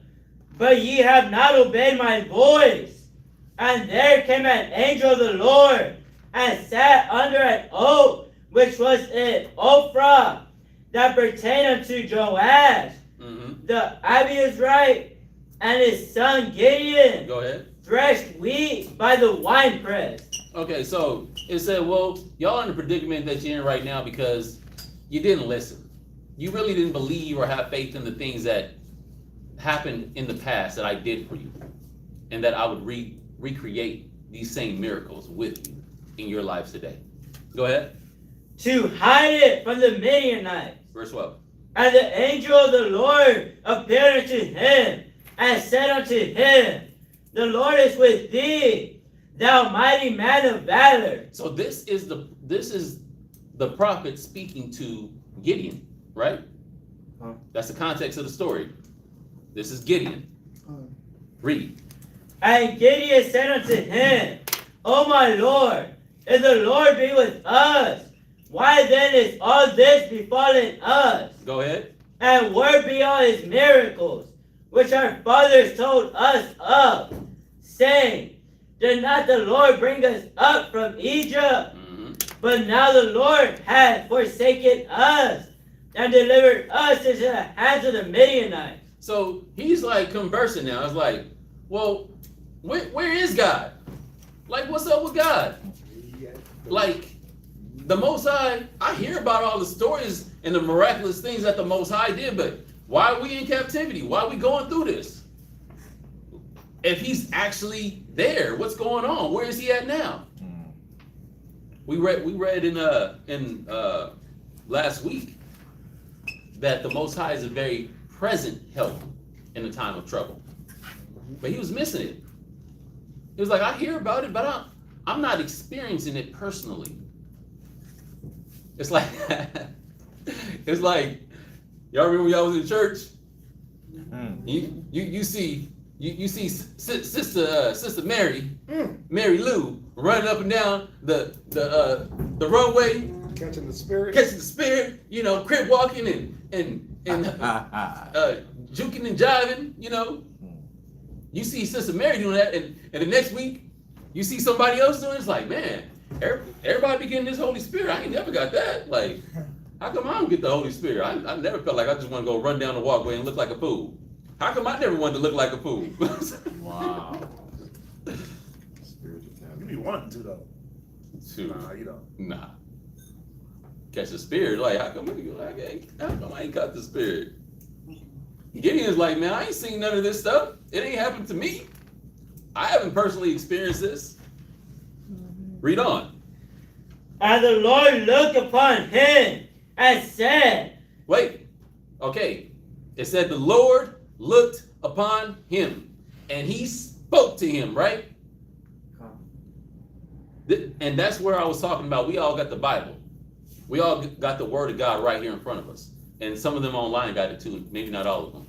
but ye have not obeyed my voice. And there came an angel of the Lord, and sat under an oak, which was in Ophrah, that pertained unto Joash, the Abiezrite, and his son Gideon. Go ahead. Threshed wheat by the winepress. Okay, so it said, well, y'all in the predicament that you're in right now because you didn't listen. You really didn't believe or have faith in the things that happened in the past that I did for you, and that I would recreate these same miracles with you in your lives today. Go ahead. To hide it from the Midianites. Verse 12. And the angel of the Lord appeared unto him, and said unto him, The Lord is with thee, thou mighty man of valor. So this is the prophet speaking to Gideon, right? That's the context of the story. This is Gideon. Read. And Gideon said unto him, O my Lord, if the Lord be with us, why then is all this befallen us? Go ahead. And where be all his miracles, which our fathers told us of, saying, Did not the Lord bring us up from Egypt? But now the Lord hath forsaken us, and delivered us into the hands of the Midianites. So he's like conversing now. It's like, well, where is God? Like, what's up with God? Like, the Most High, I hear about all the stories and the miraculous things that the Most High did, but why are we in captivity? Why are we going through this? if he's actually there. What's going on? Where is he at now? We read in last week that the Most High is a very present help in the time of trouble. But he was missing it. He was like, I hear about it, but I'm not experiencing it personally. It's like, it's like, y'all remember when y'all was in church? You see Sister Mary Lou running up and down the runway, Catching the spirit. you know, crib walking and juking and jiving, you know. You see Sister Mary doing that, and the next week you see somebody else doing it. It's like, man, everybody be getting this Holy Spirit. I ain't never got that. Like, how come I don't get the Holy Spirit? I never felt like I just want to go run down the walkway and look like a fool. How come I never wanted to look like a fool? Wow. You be wanting to though. Shoot. Nah, you don't. Nah. Catch the spirit. Like, how come I ain't got the spirit? Gideon's like, man, I ain't seen none of this stuff. It ain't happened to me. I haven't personally experienced this. Read on. And the Lord looked upon him and said, Wait. Okay. It said the Lord looked upon him and he spoke to him, right? And that's where I was talking about. We all got the Bible. We all got the Word of God right here in front of us. And some of them online got it too. Maybe not all of them.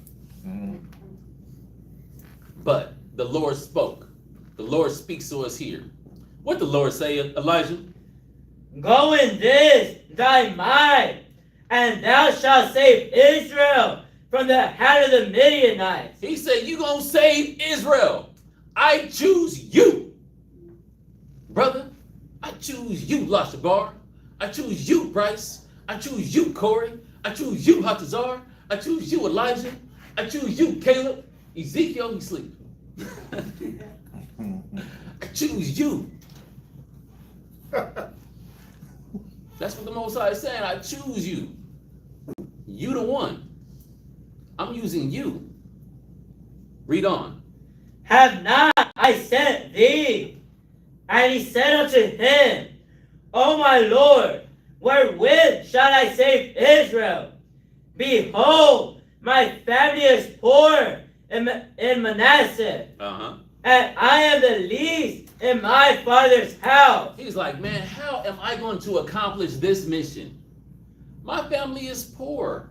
But the Lord spoke. The Lord speaks to us here. What the Lord say, Elijah? Go in this thy might, and thou shalt save Israel from the hand of the Midianites. He said, you gonna save Israel. I choose you. Brother, I choose you, Lashabar. I choose you, Bryce. I choose you, Corey. I choose you, Hatazar. I choose you, Elijah. I choose you, Caleb. Ezekiel, he sleep. I choose you. That's what the Most High is saying. I choose you. You the one. I'm using you. Read on. Have not I sent thee? And he said unto him, O my Lord, wherewith shall I save Israel? Behold, my family is poor in Manasseh, and I am the least in my father's house. He's like, man, how am I going to accomplish this mission? My family is poor.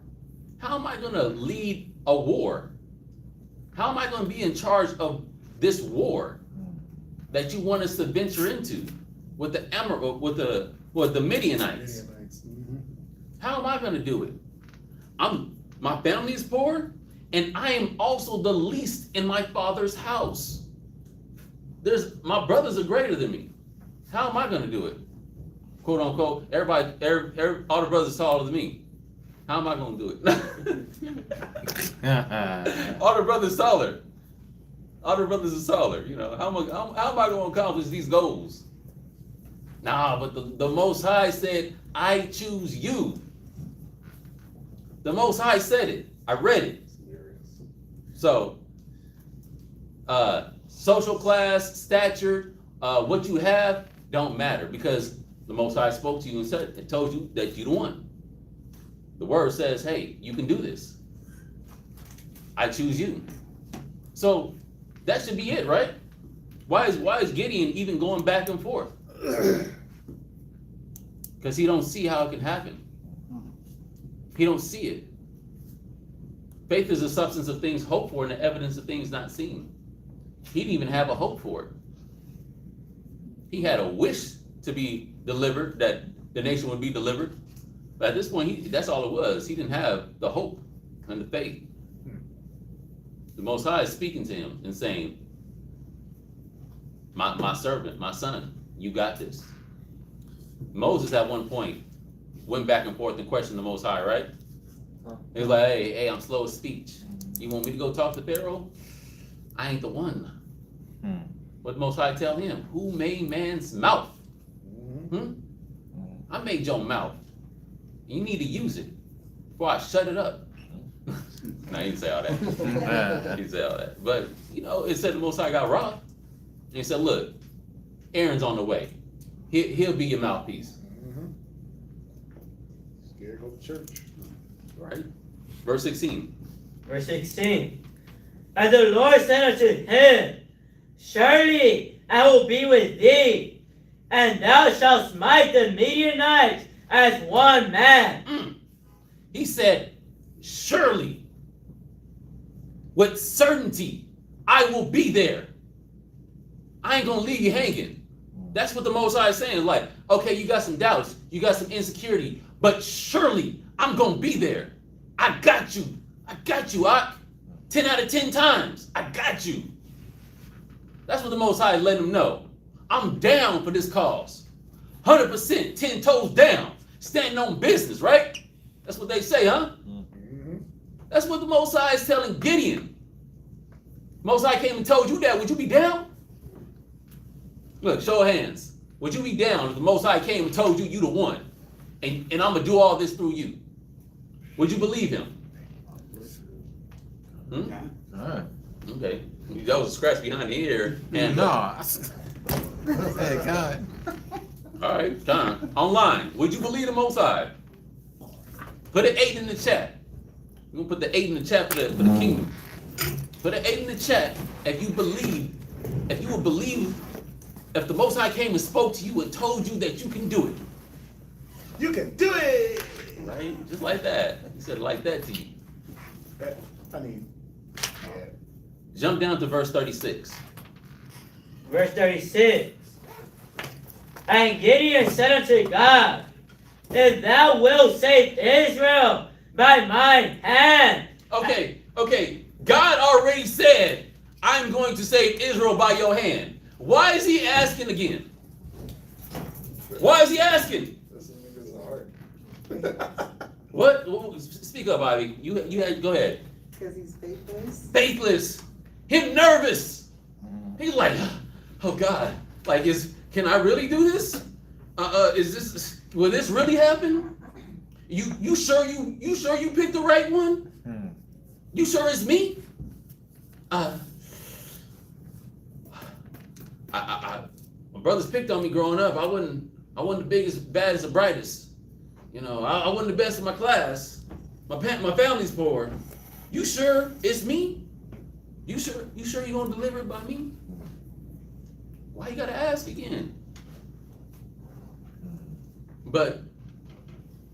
How am I going to lead a war? How am I going to be in charge of this war that you want us to venture into with the Midianites? How am I going to do it? My family is poor, and I am also the least in my father's house. My brothers are greater than me. How am I going to do it? Quote unquote. Everybody, all the brothers taller than me. How am I going to do it? All the brothers taller. All the brothers are taller. You know, how am I going to accomplish these goals? Nah, but the Most High said, I choose you. The Most High said it. I read it. So, social class, stature, what you have don't matter because the Most High spoke to you and told you that you're the one. The word says, hey, you can do this. I choose you. So that should be it, right? Why is Gideon even going back and forth? Because he don't see how it can happen. He don't see it. Faith is the substance of things hoped for and the evidence of things not seen. He didn't even have a hope for it. He had a wish to be delivered, that the nation would be delivered. But at this point, that's all it was. He didn't have the hope and the faith. The Most High is speaking to him and saying, my servant, my son, you got this. Moses at one point went back and forth and questioned the Most High, right? He was like, hey, I'm slow of speech. You want me to go talk to Pharaoh? I ain't the one. What the Most High tell him? Who made man's mouth? I made your mouth. You need to use it before I shut it up. No, he didn't say all that. He didn't say all that. But, you know, it said the Most High got robbed. And he said, look, Aaron's on the way. He'll be your mouthpiece. Scared go to church. Right? Verse 16. Verse 16. And the Lord said unto him, surely I will be with thee, and thou shalt smite the Midianites as one man. He said, surely, with certainty, I will be there. I ain't gonna leave you hanging. That's what the Most High is saying. Like, okay, you got some doubts, you got some insecurity, but surely I'm gonna be there. I got you. I got you. 10 out of 10 times, I got you. That's what the Most High is letting them know. I'm down for this cause. 100%, 10 toes down, standing on business, right? That's what they say, huh? That's what the Most High is telling Gideon. Most High came and told you that. Would you be down? Look, show of hands. Would you be down if the Most High came and told you you the one? And I'm going to do all this through you? Would you believe him? Okay. That was a scratch behind the ear. And No. Hey, God. all right, time. Online. Would you believe the Most High? Put an 8 in the chat. We're going to put the 8 in the chat for the kingdom. Put an 8 in the chat if you believe, if you would believe, if the Most High came and spoke to you and told you that you can do it. You can do it. Right? Just like that. He said like that to you. I mean, yeah. Jump down to verse 36. Verse 36. And Gideon said unto God, if thou wilt save Israel by mine hand. Okay. God already said, I'm going to save Israel by your hand. Why is he asking again? Why is he asking? This nigga's hard. What? Speak up, Ivy. You had, go ahead. Because he's faithless. Faithless. Him nervous. He's like, oh God, like can I really do this? Will this really happen? You sure you picked the right one? You sure it's me? My brothers picked on me growing up. I wasn't the biggest, baddest, or brightest. You know, I wasn't the best in my class. My family's poor. You sure it's me? You sure you're gonna deliver it by me? Why you gotta ask again? But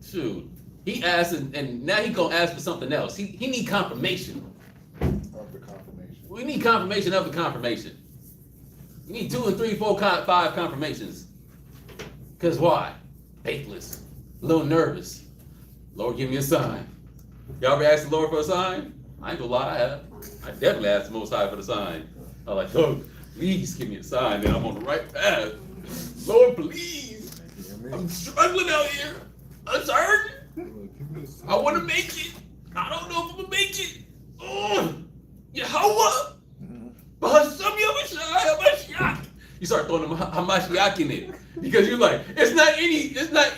shoot, he asked and now he gonna ask for something else. He need confirmation. Of the confirmation. We need confirmation of the confirmation. We need 2 and 3, 4, 5 confirmations. Cause why? Faithless, a little nervous. Lord, give me a sign. Y'all ever asked the Lord for a sign? I ain't gonna lie, I have. I definitely asked the Most High for the sign. I'm like, Lord, please give me a sign that I'm on the right path. Lord, please. I'm struggling out here. I'm hurting. I want to make it. I don't know if I'm gonna make it. Oh, Yahweh. You start throwing the Hamashiach in it because you're like, it's not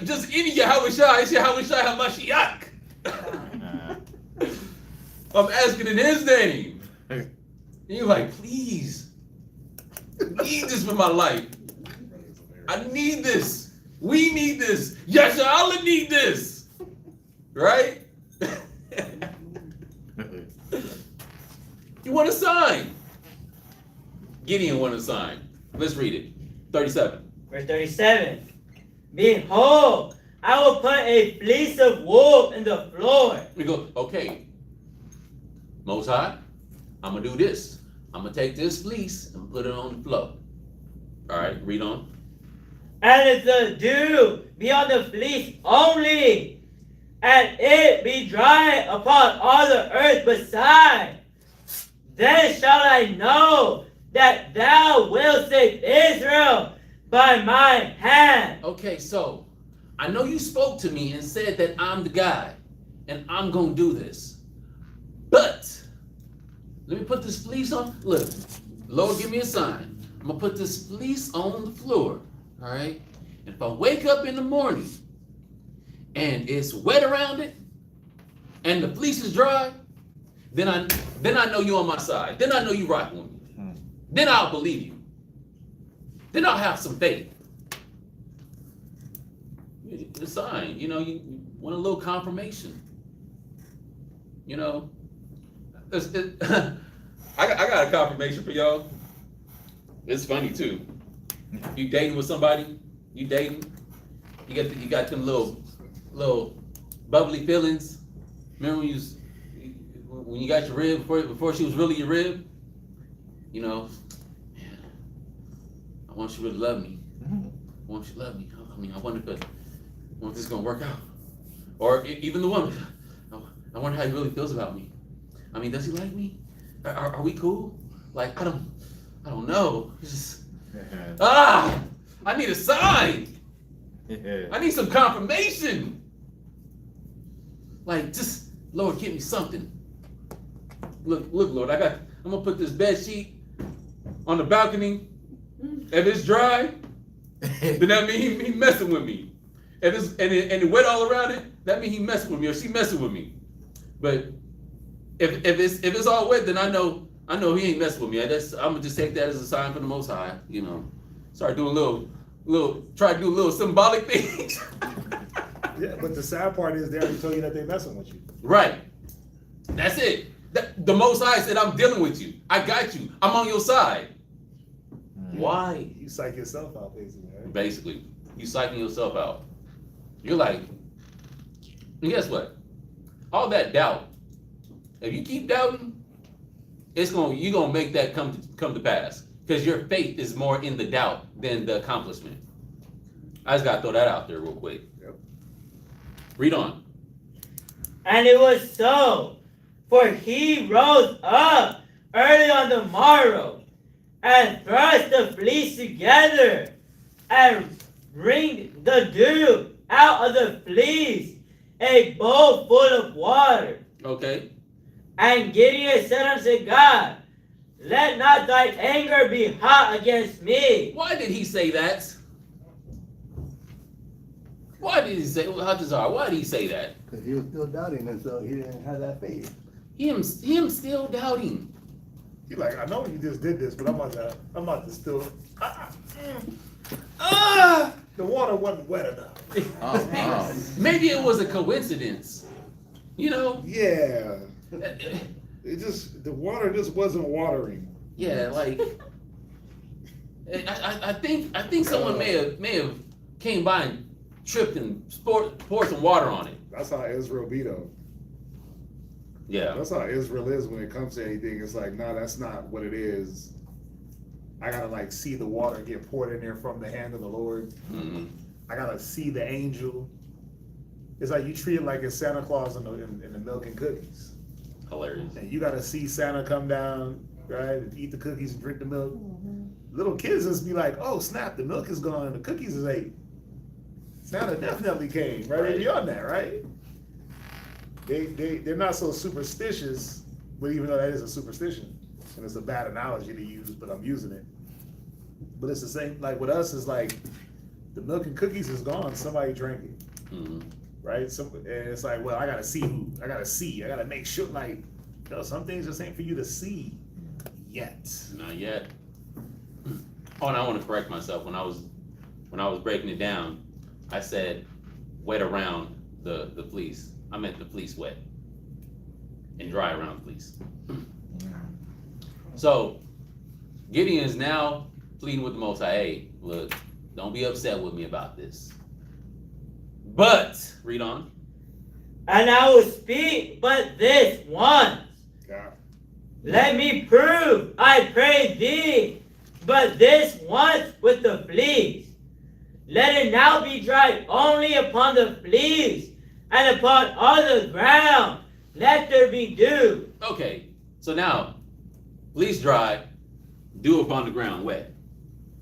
just any Yahweh Shai, it's Yahweh Shai Hamashiach. I'm asking in his name. And you're like, please, I need this for my life. I need this. We need this. Yasha need this. Right? You want a sign? Gideon wanted a sign. Let's read it. 37. Verse 37. Behold, I will put a fleece of wool in the floor. We go, okay. Most High, I'm going to do this. I'm going to take this fleece and put it on the floor. All right, read on. And if the dew be on the fleece only, and it be dry upon all the earth beside, then shall I know that thou wilt save Israel by my hand. Okay, so I know you spoke to me and said that I'm the guy and I'm going to do this. But let me put this fleece on. Look, Lord, give me a sign. I'm going to put this fleece on the floor. All right? And if I wake up in the morning and it's wet around it and the fleece is dry, then I know you on my side. Then I know you rocking with me. Then I'll believe you. Then I'll have some faith. It's a sign, you know, you want a little confirmation. You know, I got a confirmation for y'all. It's funny too. You dating with somebody, you got them little bubbly feelings. Remember when you got your rib before she was really your rib? You know, man, I want you to really love me. I want you to love me. I mean, I wonder if this is gonna work out. Or even the woman, I wonder how he really feels about me. I mean, does he like me? Are we cool? Like, I don't know. It's just, I need a sign. I need some confirmation. Like, just, Lord, give me something. Look, Lord, I'm gonna put this bed sheet on the balcony. If it's dry, then that means he messing with me. If it's and it wet all around it, that means he messing with me or she messing with me. But if it's all wet, then I know he ain't messing with me. I'm gonna just take that as a sign from the Most High. You know, start doing try to do a little symbolic things. Yeah, but the sad part is they already told you that they messing with you. Right. That's it. The Most High said, I'm dealing with you. I got you. I'm on your side. Why? You psych yourself out, basically, right? Basically, you psyching yourself out. You're like, and guess what? All that doubt, if you keep doubting, you're gonna make that come to pass. Because your faith is more in the doubt than the accomplishment. I just gotta throw that out there real quick. Yep. Read on. And it was so, for he rose up early on the morrow, and thrust the fleece together, and wringed the dew out of the fleece, a bowl full of water. Okay. And Gideon said unto God, let not thine anger be hot against me. Why did he say that? Why did he say that? Because he was still doubting, and so he didn't have that faith. Him still doubting. You're like, I know you just did this, but I'm about to still. The water wasn't wet enough. Maybe it was a coincidence. You know? Yeah. The water just wasn't watering. Yeah, like I think someone may have came by and tripped and poured some water on it. That's how Israel be though. Yeah. That's how Israel is when it comes to anything. It's like, no, that's not what it is. I gotta like see the water get poured in there from the hand of the Lord. Mm-hmm. I gotta see the angel. It's like you treat it like it's Santa Claus in the milk and cookies. Hilarious. And you gotta see Santa come down, right, and eat the cookies and drink the milk. Little kids just be like, oh snap, the milk is gone and the cookies is ate. Santa definitely came, right? They're beyond that, right? They're not so superstitious, but even though that is a superstition, and it's a bad analogy to use, but I'm using it. But it's the same, like with us, it's like the milk and cookies is gone, somebody drank it. Mm-hmm. Right? And it's like, well, I gotta gotta make sure, like, some things just ain't for you to see yet. Not yet. Oh, and I want to correct myself. When I was breaking it down, I said wet around the fleece. I meant the fleece wet and dry around the fleece. So Gideon is now pleading with the Most High. Hey, look, don't be upset with me about this. But, read on. And I will speak but this once. Yeah. Let me prove, I pray thee, but this once with the fleece. Let it now be dried only upon the fleece, and upon all the ground let there be dew. Okay, so now, fleece dry, dew upon the ground wet.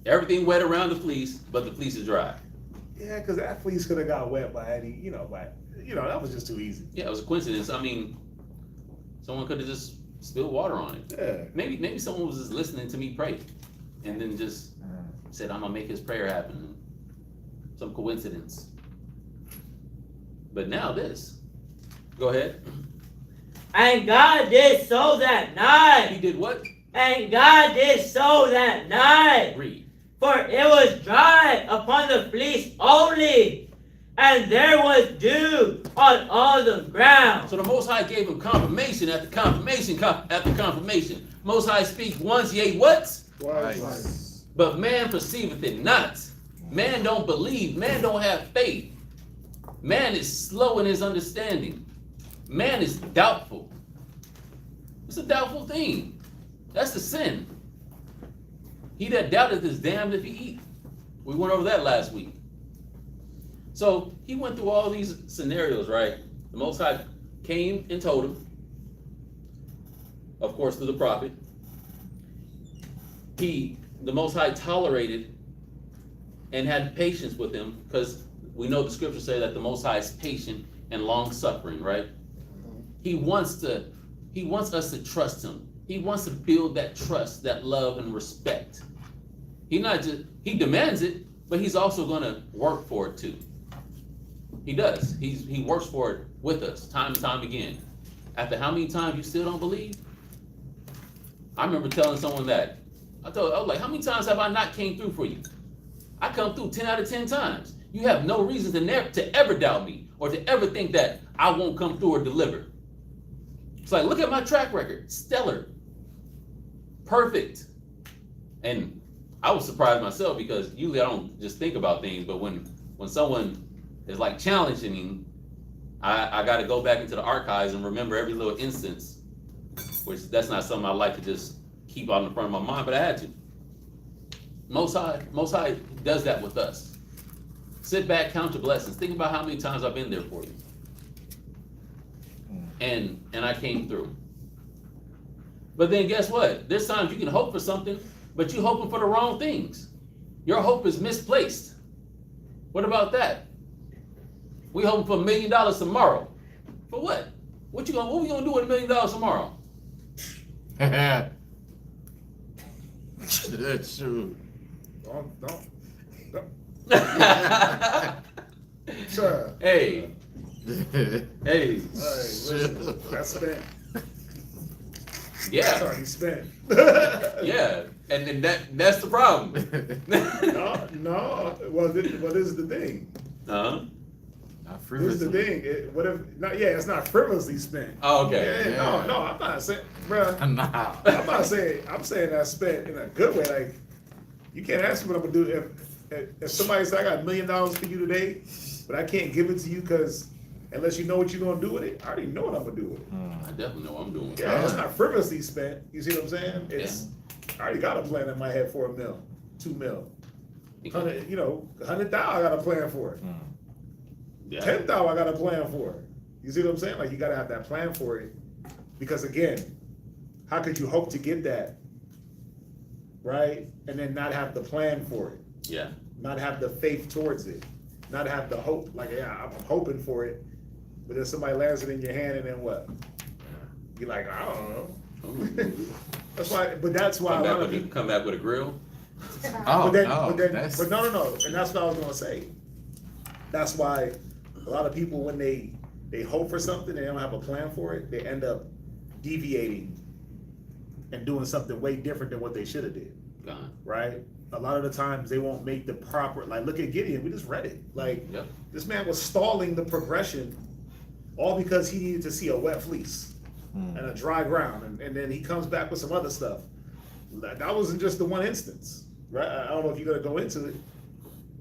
Everything wet around the fleece, but the fleece is dry. Yeah, because that fleece could have got wet by any, that was just too easy. Yeah, it was a coincidence. I mean, someone could have just spilled water on it. Yeah. Maybe someone was just listening to me pray, and then just said, "I'm gonna make his prayer happen." Some coincidence. But now this. Go ahead. And God did so that He night. did what? And God did so that night. Read. For it was dry upon the fleece only, and there was dew on all the ground. So the Most High gave him confirmation after confirmation after confirmation. Most High speak once, yea, what? Twice. But man perceiveth it not. Man don't believe. Man don't have faith. Man is slow in his understanding. Man is doubtful. It's a doubtful thing. That's the sin. He that doubteth is damned if he eat. We went over that last week. So he went through all these scenarios, right? The Most High came and told him, of course, through the prophet. The Most High tolerated and had patience with him, because we know the scriptures say that the Most High is patient and long suffering, right? He wants us to trust him. He wants to build that trust, that love and respect. He demands it, but he's also gonna work for it too. He does. He works for it with us time and time again. After how many times you still don't believe? I remember telling someone that. I was like, how many times have I not came through for you? I come through 10 out of 10 times. You have no reason to ever doubt me or to ever think that I won't come through or deliver. It's like, look at my track record. Stellar. Perfect. And I was surprised myself, because usually I don't just think about things, but when someone is like challenging me, I got to go back into the archives and remember every little instance, which that's not something I like to just keep out in the front of my mind, but I had to. Most High does that with us. Sit back, count your blessings. Think about how many times I've been there for you. And I came through. But then guess what? There's times you can hope for something, but you're hoping for the wrong things. Your hope is misplaced. What about that? We hoping for $1 million tomorrow. For what? What we gonna do with $1 million tomorrow? That's true. Don't. Sure. Hey. Hey. All right, listen, that's spent. That's Yeah. already spent. Yeah. And then that's the problem. No. Well, this is the thing. Uh-huh. Not This is the thing. It's not frivolously spent. Oh, okay. Yeah, no, I'm not saying, bruh. Nah. I'm not saying. I'm saying that's spent in a good way. Like, you can't ask me what I'm gonna do if somebody said I got $1 million for you today, but I can't give it to you because unless you know what you're gonna do with it, I already know what I'm gonna do with it. I definitely know what I'm doing. Yeah, it's not frivolously spent. You see what I'm saying? I already got a plan in my head for $1 million, $2 million, 100. You know, 100,000. I got a plan for it. Yeah. 10,000. I got a plan for it. You see what I'm saying? Like, you gotta have that plan for it, because again, how could you hope to get that, right? And then not have the plan for it, Yeah. not have the faith towards it, not have the hope. Like, yeah, I'm hoping for it, but then somebody lands it in your hand, and then what? You're like, I don't know. That's why. But that's why a lot of people come back with a grill. Oh, but no. no, and that's what I was gonna say. That's why a lot of people, when they hope for something and they don't have a plan for it, they end up deviating and doing something way different than what they should have did. Gone. Right? A lot of the times they won't make the proper, like, look at Gideon, we just read it. Like, Yep. this man was stalling the progression all because he needed to see a wet fleece and a dry ground, and then he comes back with some other stuff. That wasn't just the one instance, right? I don't know if you're gonna go into it,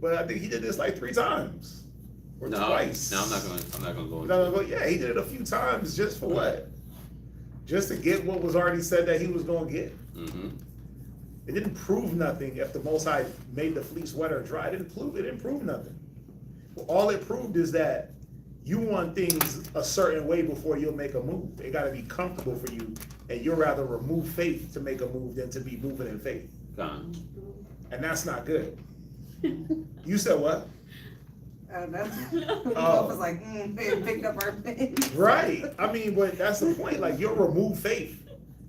but I think he did this like 3 times or twice. No, I'm not gonna go into No, it. yeah, he did it a few times just for what? Just to get what was already said that he was gonna get. Mm-hmm. It didn't prove nothing if the Most High made the fleece wet or dry. It didn't prove nothing. Well, all it proved is that you want things a certain way before you'll make a move. It gotta be comfortable for you, and you'll rather remove faith to make a move than to be moving in faith. Gone. And that's not good. You said what? That's, Oh. was like, they picked up our things. Right. I mean, but that's the point. Like, you'll remove faith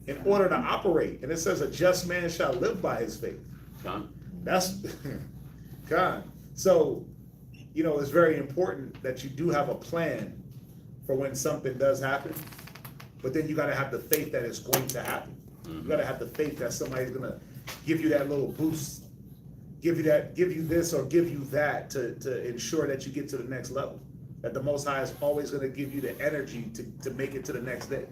in order to operate. And it says a just man shall live by his faith. Gone. That's God. So, you know, it's very important that you do have a plan for when something does happen. but then you gotta have the faith that it's going to happen. You gotta have the faith that somebody's gonna give you that little boost, give you this or give you that to ensure that you get to the next level. That the Most High is always gonna give you the energy to make it to the next day.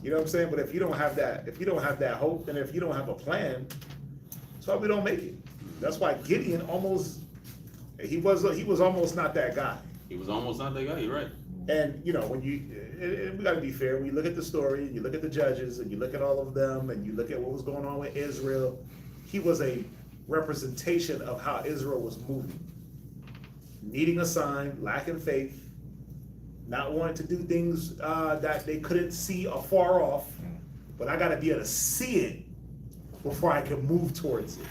You know what I'm saying? But if you don't have that hope, and if you don't have a plan, that's why we don't make it. That's why Gideon he was almost not that guy. He was almost not that guy, you're right. And you know, when we gotta be fair, when you look at the story, and you look at the judges, and you look at all of them, and you look at what was going on with Israel, he was a representation of how Israel was moving. Needing a sign, lacking faith, not wanting to do things that they couldn't see afar off, but I gotta be able to see it before I can move towards it.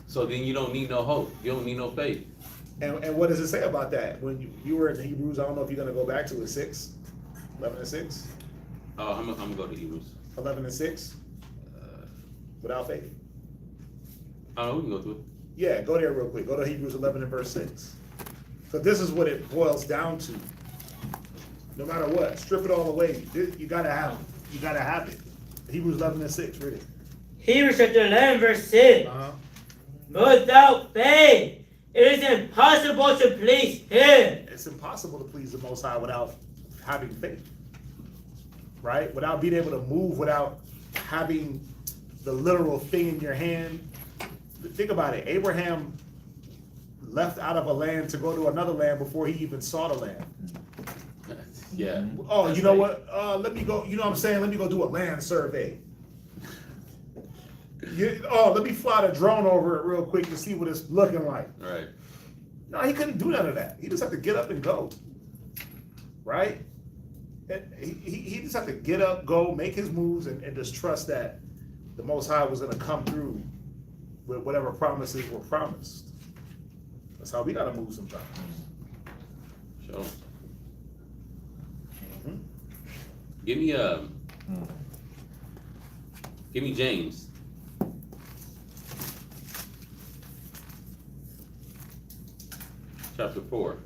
So then you don't need no hope, you don't need no faith. And what does it say about that? When you were in Hebrews, I don't know if you're gonna go back to it, 6, 11 and 6, I'm gonna go to Hebrews. 11 and 6, without faith. I don't know, we can go through it. Yeah, go there real quick. Go to Hebrews 11 and verse 6. So this is what it boils down to. No matter what, strip it all away. You gotta have it. You gotta have it. Hebrews 11 and 6, read it. Hebrews chapter 11, verse 6. But without faith, it is impossible to please Him. It's impossible to please the Most High without having faith, right? Without being able to move, without having the literal thing in your hand. Think about it. Abraham left out of a land to go to another land before he even saw the land. Yeah. Oh, That's you know faith. what? Let me go. You know what I'm saying? Let me go do a land survey. Let me fly the drone over it real quick to see what it's looking like. Right. No, he couldn't do none of that. He just had to get up and go. Right? And he just had to get up, go, make his moves, and just trust that the Most High was going to come through with whatever promises were promised. That's how we got to move sometimes. Sure. Mhm. Give me James. Chapter 4.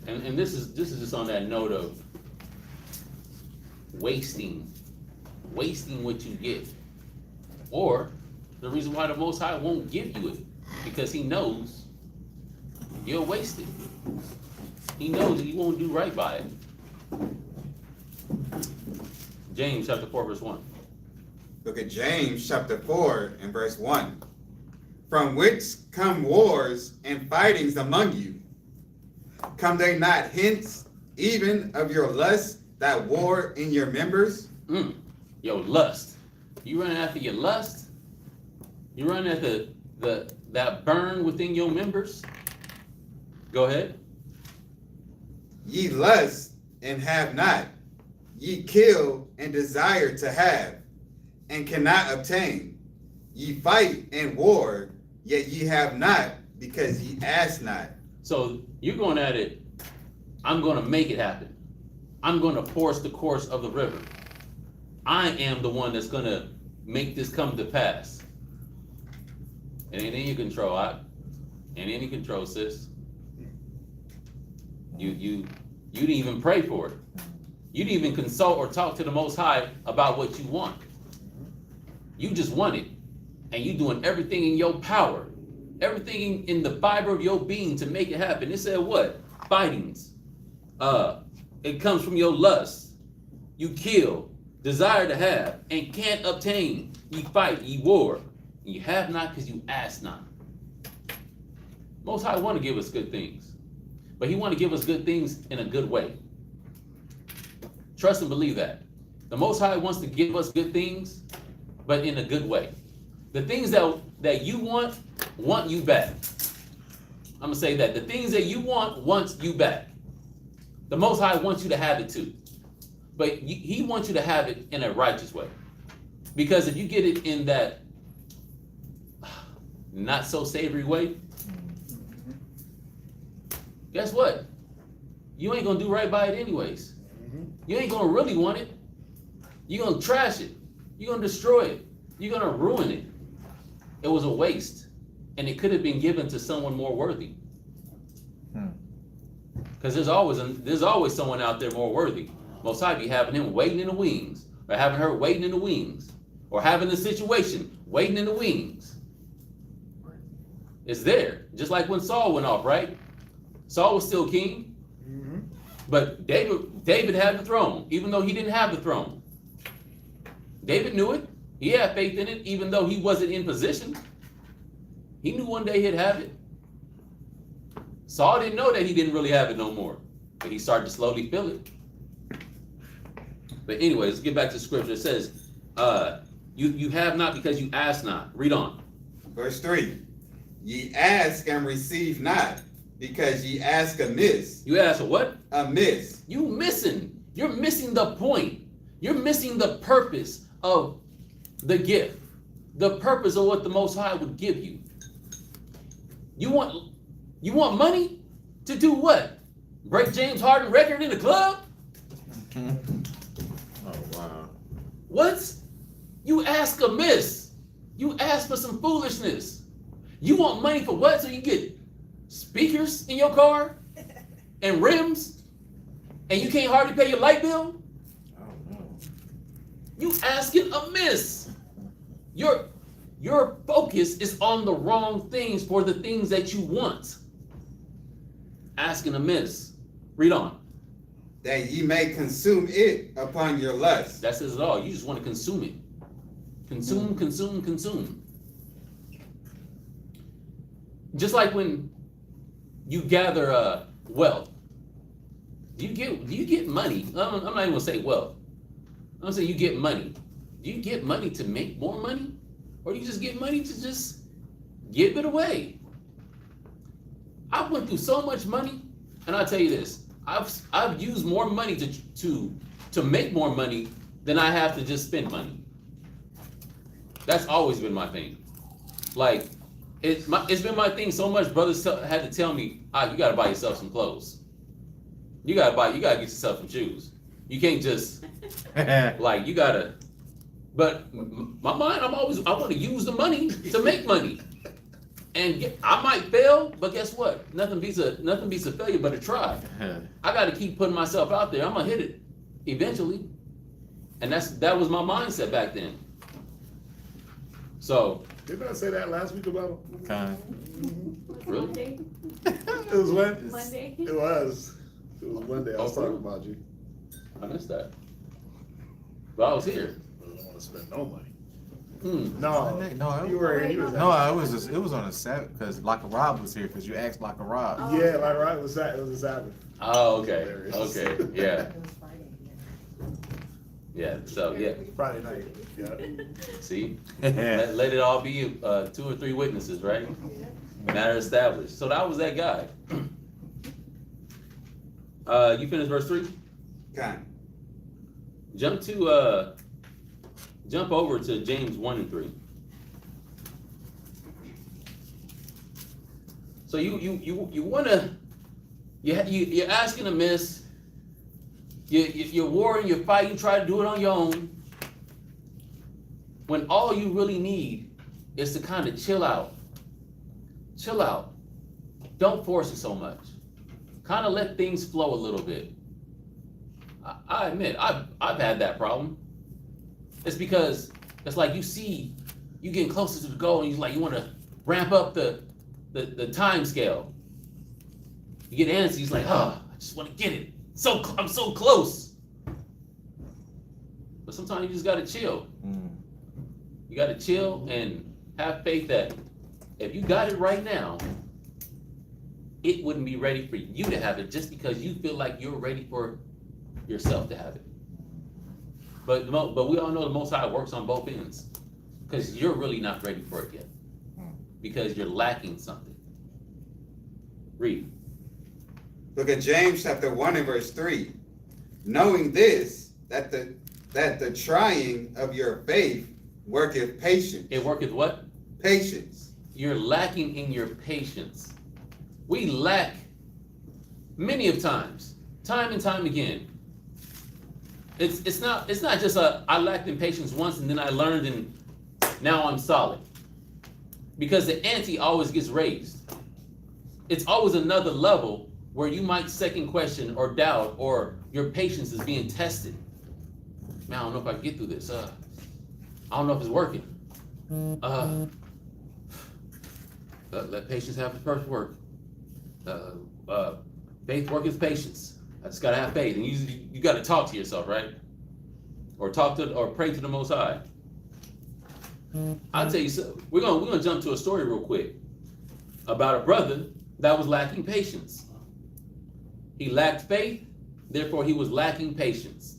And this is just on that note of wasting what you get. Or the reason why the Most High won't give you it, because He knows you'll waste it. He knows that you won't do right by it. James chapter 4, verse 1. Look at James chapter 4 and verse 1. From which come wars and fightings among you. Come they not hence even of your lust that war in your members? Yo, lust. You running after your lust? You running after that burn within your members? Go ahead. Ye lust and have not. Ye kill and desire to have, and cannot obtain. Ye fight and war, yet ye have not, because ye ask not. So you're going at it, I'm going to make it happen. I'm going to force the course of the river. I am the one that's going to make this come to pass. It ain't in your control, ain't in your control, sis. You didn't even pray for it. You didn't even consult or talk to the Most High about what you want. You just want it. And you doing everything in your power, everything in the fiber of your being to make it happen. It said what? Fightings. It comes from your lust. You kill, desire to have, and can't obtain. Ye fight, ye war. You have not because you ask not. Most High want to give us good things, but He want to give us good things in a good way. Trust and believe that. The Most High wants to give us good things, but in a good way. The things that you want you back. I'm going to say that. The things that you want you back. The Most High wants you to have it too. But He wants you to have it in a righteous way. Because if you get it in that not so savory way, guess what? You ain't going to do right by it anyways. You ain't going to really want it. You're going to trash it. You're going to destroy it. You're going to ruin it. It was a waste. And it could have been given to someone more worthy. Because there's always someone out there more worthy. Most High be having him waiting in the wings, or having her waiting in the wings, or having the situation waiting in the wings. It's there. Just like when Saul went off, right? Saul was still king, but David had the throne, even though he didn't have the throne. David knew it. He had faith in it, even though he wasn't in position. He knew one day he'd have it. Saul didn't know that he didn't really have it no more, but he started to slowly feel it. But anyways, let's get back to scripture. It says, you have not because you ask not. Read on. Verse 3. Ye ask and receive not, because ye ask amiss. You ask what? Amiss. You're missing the point. You're missing the purpose of the gift. The purpose of what the Most High would give you. You want money to do what? Break James Harden record in the club? Oh, wow. What? You ask amiss. You ask for some foolishness. You want money for what? So you get speakers in your car and rims, and you can't hardly pay your light bill? Oh, no. You asking amiss. Your focus is on the wrong things for the things that you want. Asking amiss. Read on. That ye may consume it upon your lust. That says it all. You just want to consume it. Consume. Just like when you gather wealth. Do you get money? I'm not even gonna say wealth. I'm gonna say you get money. Do you get money to make more money? Or do you just get money to just give it away? I went through so much money, and I'll tell you this. I've used more money to make more money than I have to just spend money. That's always been my thing. Like, it's been my thing so much. Brothers had to tell me, you gotta buy yourself some clothes. You gotta get yourself some shoes. You can't just like you gotta. But my mind, I want to use the money to make money, and I might fail, but guess what? Nothing beats a failure but a try. I got to keep putting myself out there. I'm gonna hit it eventually, and that was my mindset back then. So Didn't I say that last week about him? really, Monday. It was when? Monday. It was Monday. I was talking about you. I missed that. But I was here. I don't want to spend no money. No, You were here. no, it was on a Sabbath because Laka Rob was here because you asked Laka Rob. Yeah, like right. It was a Sabbath. Oh, okay, Hilarious. okay, yeah, yeah. So yeah, Friday night. Yeah. see, let it all be 2 or 3 witnesses, right? Matter established. So that was that guy. You finished verse 3? Kind. Jump over to James 1 and 3. So you wanna you're asking amiss. You're warring, you're fighting, try to do it on your own. When all you really need is to kind of chill out. Chill out. Don't force it so much. Kind of let things flow a little bit. I admit, I've had that problem. It's because it's like you getting closer to the goal, and you want to ramp up the time scale. You get antsy. He's like, I just want to get it. I'm so close. But sometimes you just gotta chill. You gotta chill and have faith that if you got it right now, it wouldn't be ready for you to have it just because you feel like you're ready for yourself to have it. But we all know the Most High works on both ends, because you're really not ready for it yet, because you're lacking something. Read. Look at James chapter 1 and verse 3. Knowing this, that the trying of your faith worketh patience. It worketh what? Patience. You're lacking in your patience. We lack many of times, time and time again. It's not just I lacked in patience once and then I learned and now I'm solid. Because the ante always gets raised. It's always another level where you might second question or doubt, or your patience is being tested. Man, I don't know if I can get through this. I don't know if it's working. Let patience have its first work. Faith work is patience. I just gotta have faith, and you gotta talk to yourself, right? Or pray to the Most High. I'll tell you so. We're gonna jump to a story real quick about a brother that was lacking patience. He lacked faith, therefore he was lacking patience.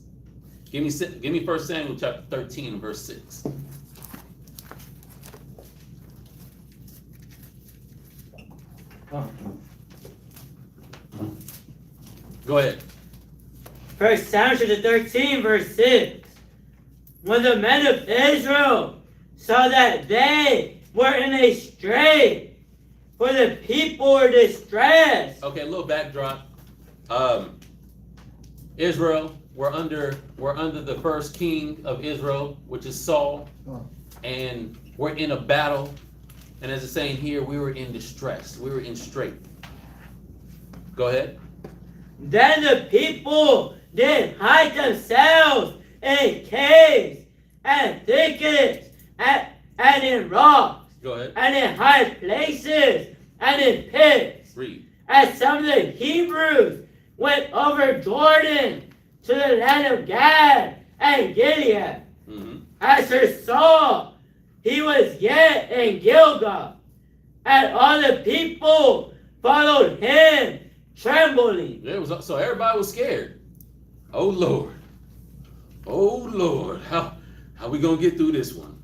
Give me 1 Samuel chapter 13, verse 6. Go ahead. 1 Samuel chapter 13, verse 6. When the men of Israel saw that they were in a strait, for the people were distressed. Okay, a little backdrop. Israel, we're under the first king of Israel, which is Saul, and we're in a battle. And as it's saying here, we were in distress. We were in strait. Go ahead. Then the people did hide themselves in caves and thickets and in rocks. Go ahead. And in high places and in pits. Read. And some of the Hebrews went over Jordan to the land of Gad and Gilead. Mm-hmm. As for Saul, he was yet in Gilgal, and all the people followed him, trembling. So everybody was scared. Oh Lord, how we gonna get through this one?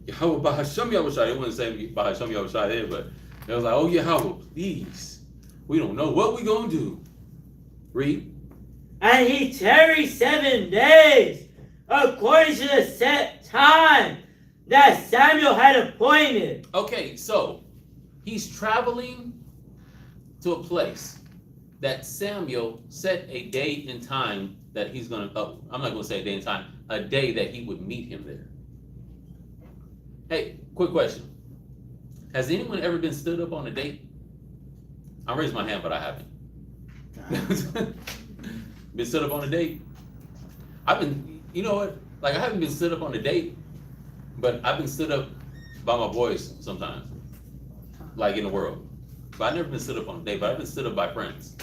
Yahweh Bahasham Yahushai, they wouldn't say Bahasham Yahushai there, but they was like, oh Yahweh, please, we don't know what we gonna do. Read. And he tarried 7 days, according to the set time that Samuel had appointed. Okay, so he's traveling to a place that Samuel set a date and time that he's gonna, I'm not gonna say a day and time, a day that he would meet him there. Hey, quick question. Has anyone ever been stood up on a date? I raised my hand, but I haven't. Been stood up on a date? You know what? Like, I haven't been stood up on a date, but I've been stood up by my boys sometimes, like in the world. But I've never been stood up on a date, but I've been stood up by friends.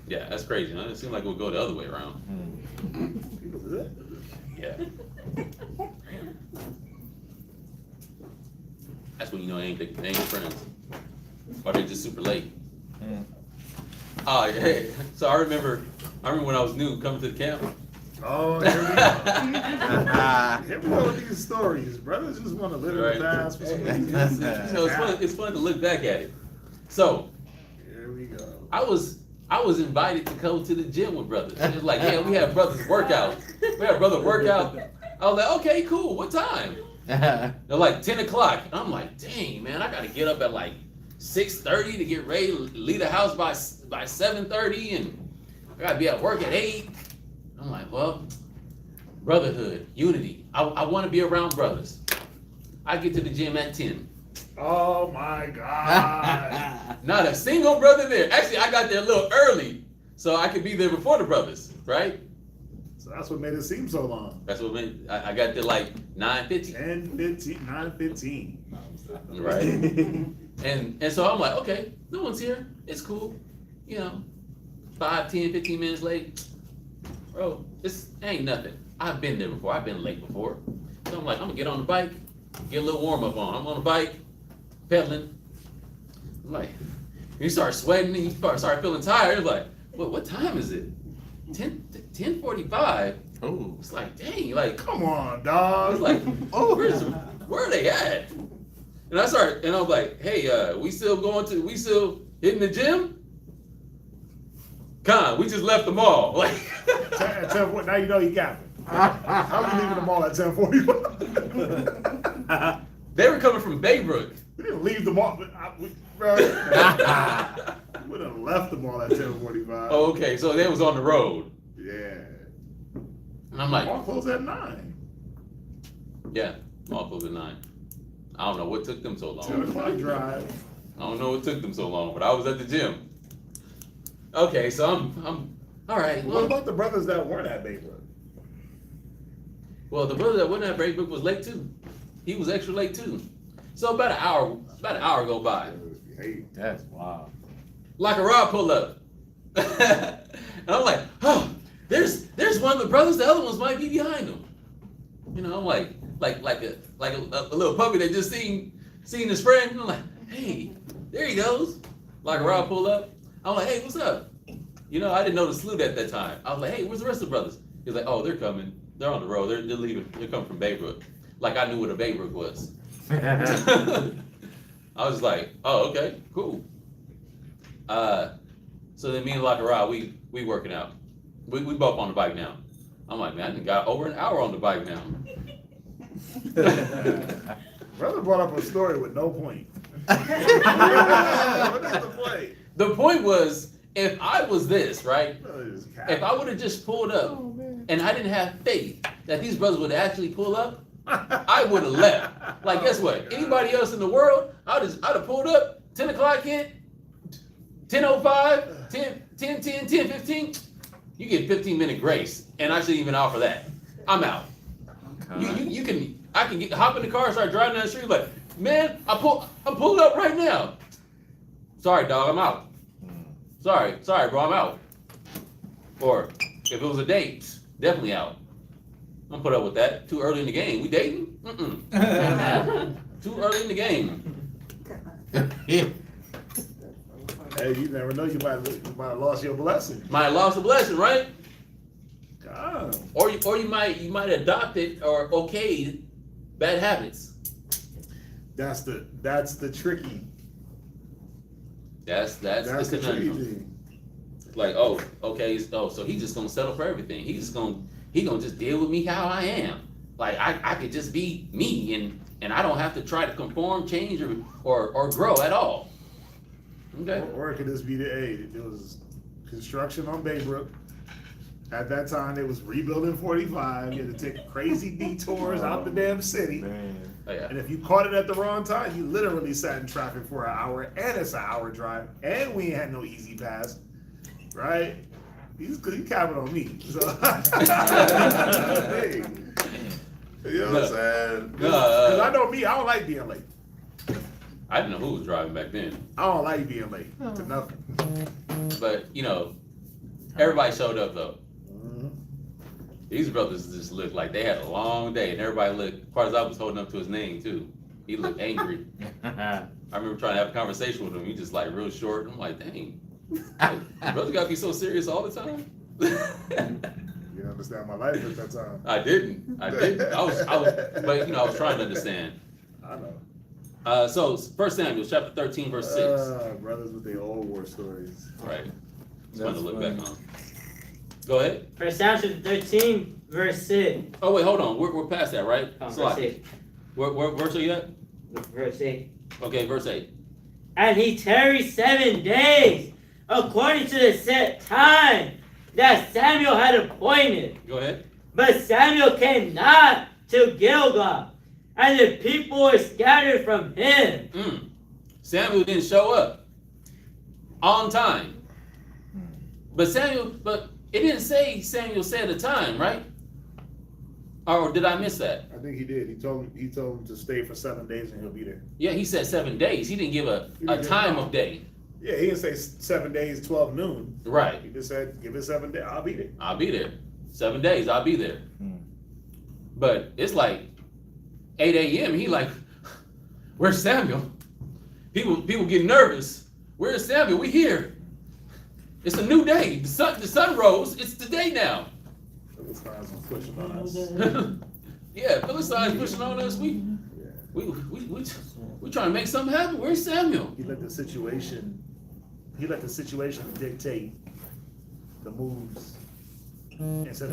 Yeah, that's crazy. Huh? It seems like we'll go the other way around. Yeah. That's when you know they ain't your friends. Or they're just super late. Oh, yeah. So I remember when I was new coming to the camp. Oh, here we go. Here we go with these stories. Brothers just want to live in the past for some reason. It's fun to look back at it. So here we go. I was invited to go to the gym with brothers. It was like, yeah, we have brothers workout. We have brother workout. I was like, okay, cool. What time? They're like 10 o'clock. And I'm like, dang, man, I got to get up at like 6:30 to get ready to leave the house by 7:30, and I got to be at work at 8. I'm like, well, brotherhood, unity. I want to be around brothers. I get to the gym at 10. Oh my God. Not a single brother there. Actually, I got there a little early so I could be there before the brothers, right? So that's what made it seem so long. That's what made I got there like 9:50. 9:15. Right. and so I'm like, okay, no one's here. It's cool. 5, 10, 15 minutes late. Bro, this ain't nothing. I've been there before. I've been late before. So I'm like, I'm gonna get on the bike, get a little warm up on. I'm on the bike, pedaling. I'm like, you start sweating and you start feeling tired. It's like, what time is it? 10:45. Oh, It's like, dang, like, Come on, I dog. was like, where are they at? And I was like, hey, we still hitting the gym? We just left the mall. Like, Now you know you got me. How are we leaving the mall at 10:45? they were coming from Baybrook. We didn't leave the mall. We would have left the mall at 10:45. Oh, okay, so they was on the road. Yeah. And I'm like, Mall closed at 9. yeah, mall closed at 9. I don't know what took them so 10 long. o'clock drive. I don't know what took them so long, but I was at the gym. Okay, so I'm all right. What about the brothers that weren't at Baybrook? Well, the brother that wasn't at Breakbook was late too. He was extra late too. So about an hour go by. Hey, That's wild. Like a rod pull up. And I'm like, oh, there's one of the brothers, the other ones might be behind him. You know, I'm like a little puppy that just seen his friend. I'm like, hey, there he goes. Like a rod pull up. I'm like, hey, what's up? You know, I didn't know the salute at that time. I was like, hey, where's the rest of the brothers? He's like, oh, they're coming. They're on the road. They're leaving. They're coming from Baybrook. Like I knew what a Baybrook was. I was like, oh, okay, cool. So then me and Lakara, we working out. We both on the bike now. I'm like, man, I done got over an hour on the bike now. brother brought up a story with no point. What is the point? The point was, if I was this, right? Brother just If I would have just pulled up and I didn't have faith that these brothers would actually pull up, I would have left. Like, guess what? Anybody else in the world, I'd have pulled up, 10 o'clock hit, 10:05, 10:15. You get 15-minute grace, and I shouldn't even offer that. I'm out. I can hop in the car and start driving down the street like, man, I'm pulling up right now. Sorry, dog, I'm out. Sorry, bro, I'm out. Or if it was a date, definitely out. I'm gonna put up with that. Too early in the game. We dating? Mm-mm. Too early in the game. Hey, you never know. You might have lost your blessing. Might have lost a blessing, right? God. Or you might adopt it or okay bad habits. That's the tricky. That's the tricky conundrum. thing. Like, oh, okay, so he's just gonna settle for everything. He gonna just deal with me how I am. Like I could just be me and I don't have to try to conform, change, or grow at all. Okay. Or it could just be it was construction on Baybrook. At that time, they was rebuilding 45. You had to take crazy detours out the damn city. Man. Oh, yeah. And if you caught it at the wrong time, you literally sat in traffic for an hour, and it's an hour drive, and we ain't had no easy pass, right? He's capping on me. So. Hey. You know what I'm saying? Because I know me, I don't like being late. I didn't know who was driving back then. I don't like being late to nothing. But, you know, everybody showed up, though. Mm-hmm. These brothers just looked like they had a long day, and everybody looked, Farzad was holding up to his name, too. He looked angry. I remember trying to have a conversation with him. He just, like, real short. I'm like, dang. Brother got to be so serious all the time? You didn't understand my life at that time. I didn't. I was, but, you know, I was trying to understand. I know. So 1 Samuel chapter 13, verse 6. Brothers with their old war stories. Right. Just wanted to look back on. Go ahead. 1 Samuel 13, verse 6. Oh wait, hold on. We're past that, right? Verse Slide. 8. Where verse are you at? Verse 8. Okay, verse 8. And he tarried 7 days, according to the set time that Samuel had appointed. Go ahead. But Samuel came not to Gilgal, and the people were scattered from him. Samuel didn't show up on time. But it didn't say Samuel said a time, right? Or did I miss that? I think he did. He told him to stay for 7 days and he'll be there. Yeah, he said 7 days. He didn't give a time of day. Yeah, he didn't say 7 days, 12 noon. Right. He just said, give it 7 days. I'll be there. I'll be there. 7 days, I'll be there. But it's like 8 a.m. He like, where's Samuel? People get nervous. Where's Samuel? We here. It's a new day. The sun rose. It's the day now. Philistines was pushing on us. Yeah, Philistines pushing on us. We trying to make something happen. Where's Samuel? He let the situation dictate the moves instead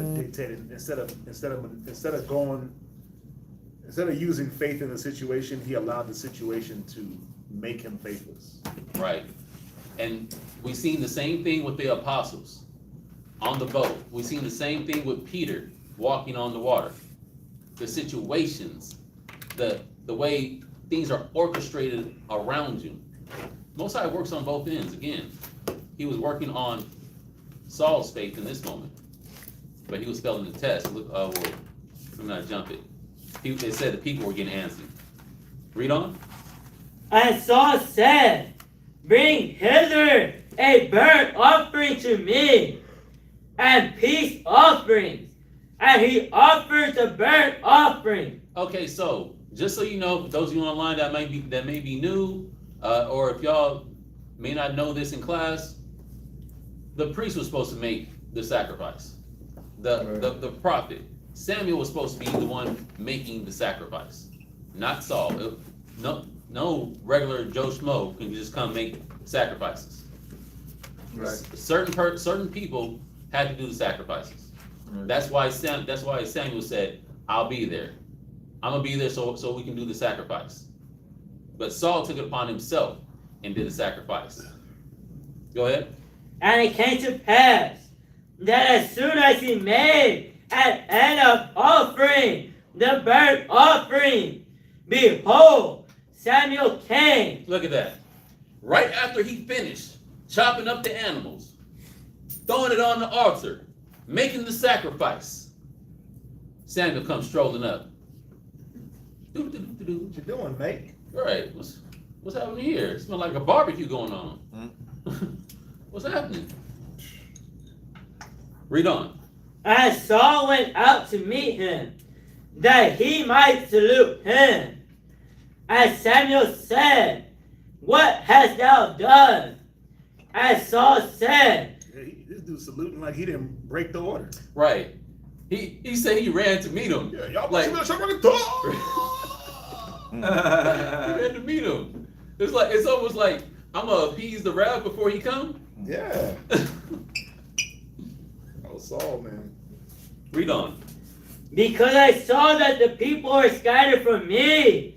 of using faith in the situation. He allowed the situation to make him faithless. Right. And we seen the same thing with the apostles on the boat. We seen the same thing with Peter walking on the water. The situations, the way things are orchestrated around you. Most High works on both ends. Again, he was working on Saul's faith in this moment, but he was failing the test. Look, well, let me not jump it. They said the people were getting antsy. Read on. And Saul said, bring hither a burnt offering to me, and peace offerings. And he offered the burnt offering. Okay, so just so you know, for those of you online that may be new, or if y'all may not know this in class, the priest was supposed to make the sacrifice. The prophet Samuel was supposed to be the one making the sacrifice, not Saul. No regular Joe Schmo can just come make sacrifices. Right. Certain people had to do the sacrifices. Right. That's why Samuel said, "I'll be there. I'm gonna be there so we can do the sacrifice." But Saul took it upon himself and did the sacrifice. Go ahead. And it came to pass that as soon as he made an end of offering the burnt offering, behold, Samuel came. Look at that. Right after he finished chopping up the animals, throwing it on the altar, making the sacrifice, Samuel comes strolling up. What you doing, mate? All right, what's happening here? It smells like a barbecue going on. What's happening? Read on. And Saul went out to meet him, that he might salute him. And Samuel said, what hast thou done? And Saul said, This dude saluting like he didn't break the order. Right. He said he ran to meet him. Yeah, y'all Like- like, shut the door. He ran to meet him. It's almost like I'm gonna appease the wrath before he come. Yeah. Oh, Saul, man. Read on. because I saw that the people were scattered from me,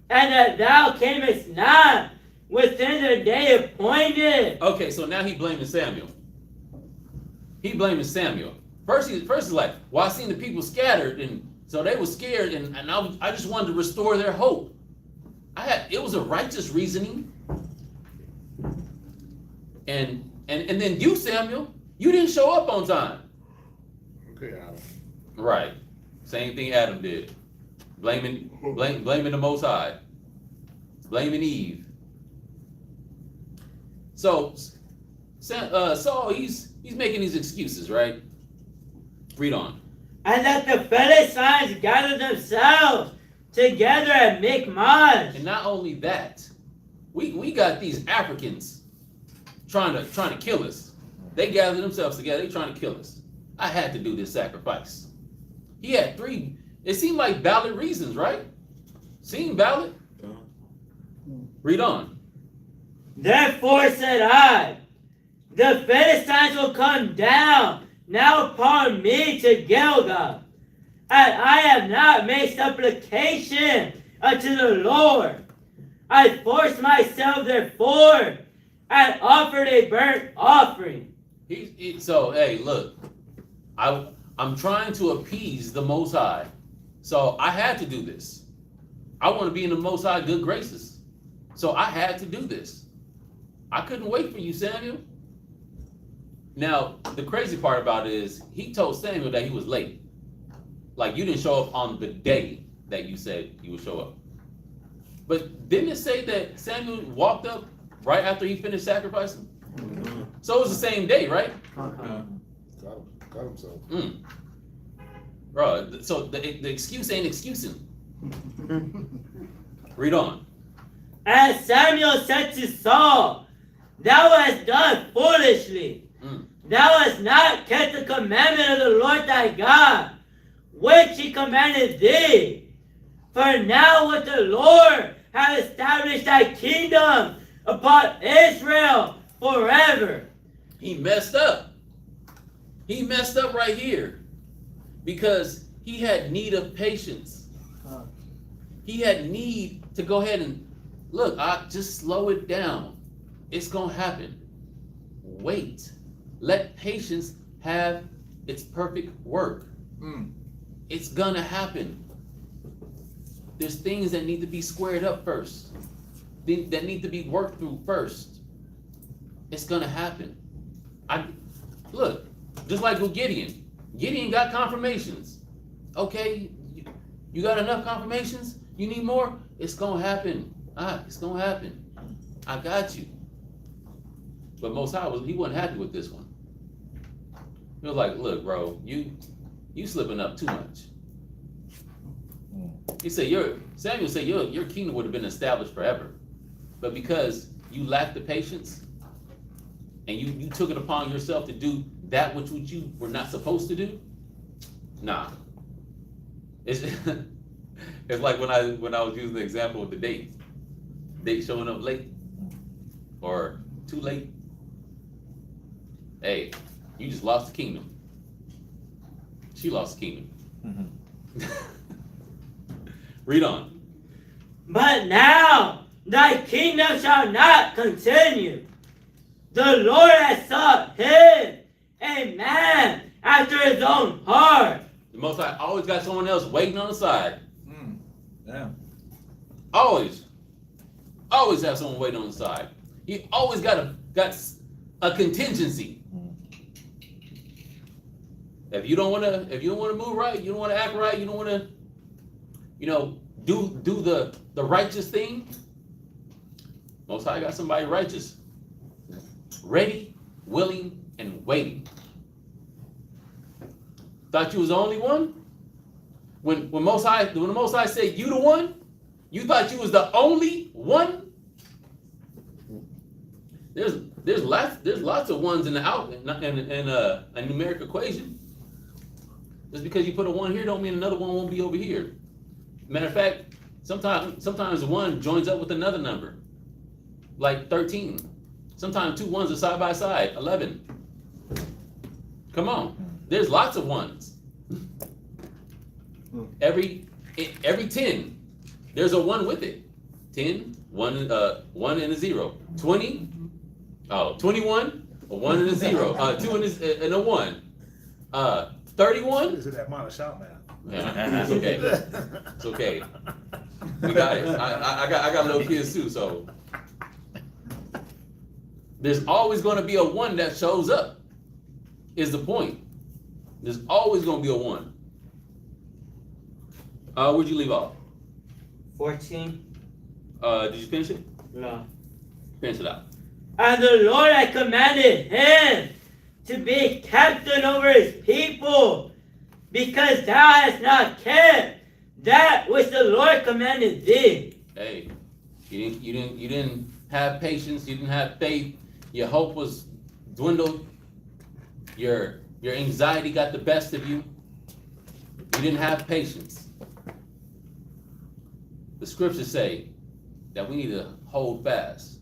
and that thou camest not within the day appointed. Okay, so now he blaming Samuel. He blaming Samuel. First he's like, well, I seen the people scattered, and so they were scared, and I just wanted to restore their hope. It was a righteous reasoning. And then you, Samuel, you didn't show up on time. Okay, Adam. Right. Same thing Adam did. Blaming the Most High. Blaming Eve. So Saul, he's making these excuses, right? Read on. And that the Philistines gathered themselves together at Michmash. And not only that, we got these Africans trying to kill us. They gathered themselves together, they trying to kill us. I had to do this sacrifice. He had three, it seemed like valid reasons, right? Seemed valid. Read on. Therefore said I, the Philistines will come down now upon me to Gilgal, and I have not made supplication unto the Lord. I forced myself therefore, and offered a burnt offering. So hey, look, I'm trying to appease the Most High, so I had to do this. I want to be in the Most High good graces, so I had to do this. I couldn't wait for you, Samuel. Now, the crazy part about it is he told Samuel that he was late. Like, you didn't show up on the day that you said you would show up. But didn't it say that Samuel walked up right after he finished sacrificing? So it was the same day, right? Got himself. Bro, so the excuse ain't excusing. Read on. And Samuel said to Saul, thou hast done foolishly. Thou hast not kept the commandment of the Lord thy God, which he commanded thee. For now would the Lord have established thy kingdom upon Israel forever. He messed up. He messed up right here because he had need of patience. He had need to go ahead and look, I just slow it down. It's gonna happen. Wait. Let patience have its perfect work. It's gonna happen. There's things that need to be squared up first. that need to be worked through first, it's gonna happen. Look, just like with Gideon. Gideon got confirmations. Okay, you got enough confirmations? You need more? It's gonna happen. It's gonna happen. I got you. But Most High he wasn't happy with this one. He was like, look, bro, you slipping up too much. He said, Samuel said, your kingdom would have been established forever. But because you lacked the patience and you took it upon yourself to do that which you were not supposed to do, nah. It's like when I was using the example of the date showing up late or too late. Hey, you just lost the kingdom. She lost the kingdom. Read on. But now thy kingdom shall not continue. The Lord has sought him, a man after his own heart. The Most High always got someone else waiting on the side. Damn. Always have someone waiting on the side. He always got a contingency. If you don't want to move right, you don't want to act right, you don't want to, do the righteous thing. Most High got somebody righteous, ready, willing, and waiting. Thought you was the only one? When the Most High said you the one, you thought you was the only one? There's lots of ones in a numeric equation. Just because you put a 1 here don't mean another one won't be over here. Matter of fact, sometimes the 1 joins up with another number, like 13. Sometimes 2 1s are side by side, 11. Come on, there's lots of 1s. Every 10, there's a 1 with it. 10, 1 and a 0. 20, 21, a 1 and a 0. 2 and a 1. 31. Is it that amount of shot, man? Yeah, it's okay. It's okay. We got it. I got little kids too, so there's always going to be a 1 that shows up. Is the point? There's always going to be a 1. Where'd you leave off? 14. Did you finish it? No. Finish it out. And the Lord had commanded him to be captain over his people, because thou hast not kept that which the Lord commanded thee. Hey, you didn't have patience. You didn't have faith. Your hope was dwindled. Your anxiety got the best of you. You didn't have patience. The scriptures say that we need to hold fast.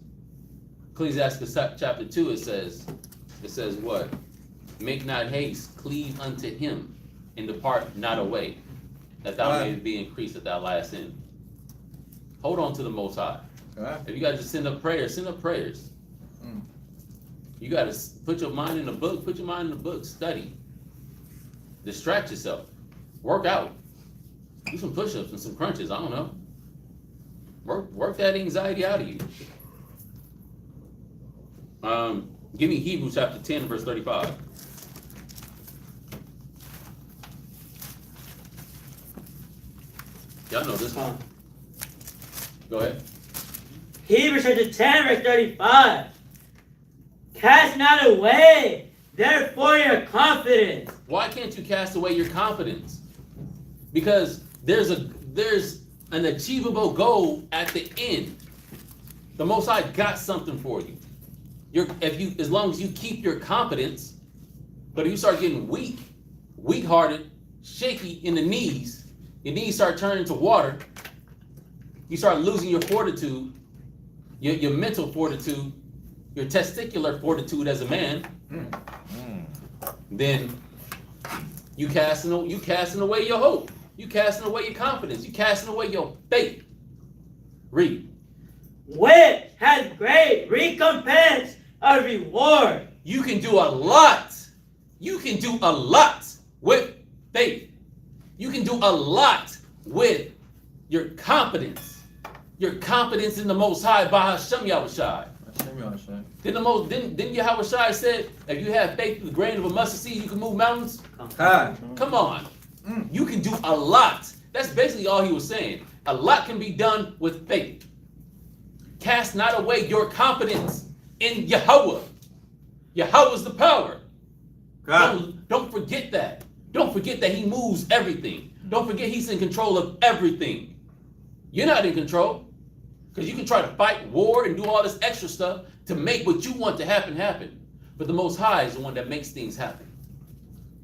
Ecclesiastes chapter 2, it says what? Make not haste, cleave unto him, and depart not away, that thou mayest be increased at thy last end. Hold on to the Most High. If you got to just send up prayers, send up prayers. You got to put your mind in the book, study. Distract yourself. Work out. Do some push-ups and some crunches, I don't know. Work that anxiety out of you. Give me Hebrews chapter 10, verse 35. Y'all know this one. Go ahead. Hebrews chapter 10, verse 35. Cast not away, therefore, your confidence. Why can't you cast away your confidence? Because there's an achievable goal at the end. The Most High got something for you. As long as you keep your confidence, but if you start getting weak-hearted, shaky in the knees, your knees start turning to water, you start losing your fortitude, your mental fortitude, your testicular fortitude as a man, then you casting away your hope, you casting away your confidence, you casting away your faith. Read. Which has great recompense of reward. You can do a lot. You can do a lot with faith. You can do a lot with your confidence. your confidence in the Most High by Hashem Yahushai. Then then Yahushai said, if you have faith in the grain of a mustard seed, you can move mountains. Come on, you can do a lot. That's basically all he was saying. A lot can be done with faith. Cast not away your confidence in Yahweh. Yahweh is the power. Don't forget that. Don't forget that he moves everything. Don't forget he's in control of everything. You're not in control. Because you can try to fight war and do all this extra stuff to make what you want to happen. But the Most High is the one that makes things happen.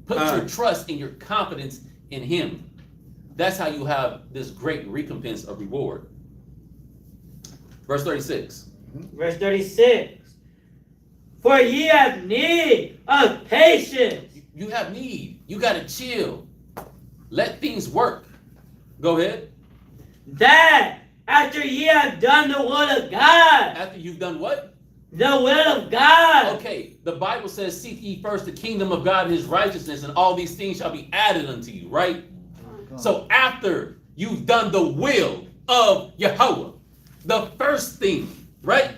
Put your trust and your confidence in him. That's how you have this great recompense of reward. Verse 36. Verse 36. For ye have need of patience. You have need. You got to chill. Let things work. Go ahead. That after ye have done the will of God. After you've done what? The will of God. Okay, the Bible says, seek ye first the kingdom of God and his righteousness, and all these things shall be added unto you, right? So after you've done the will of Yahweh, the first thing, right?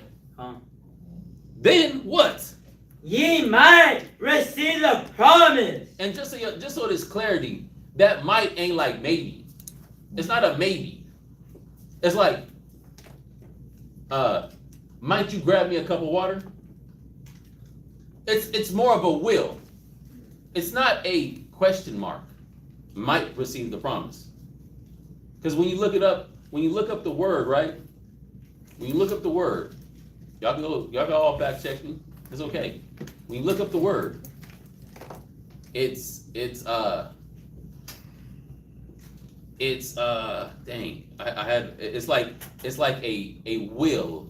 Then what? Ye might receive the promise. And just so there's clarity, that might ain't like maybe. It's not a maybe. It's like, might you grab me a cup of water? It's more of a will. It's not a question mark. Might receive the promise. Because when you look up the word, right? When you look up the word, y'all can all fact check me. It's okay. When you look up the word, it's like a will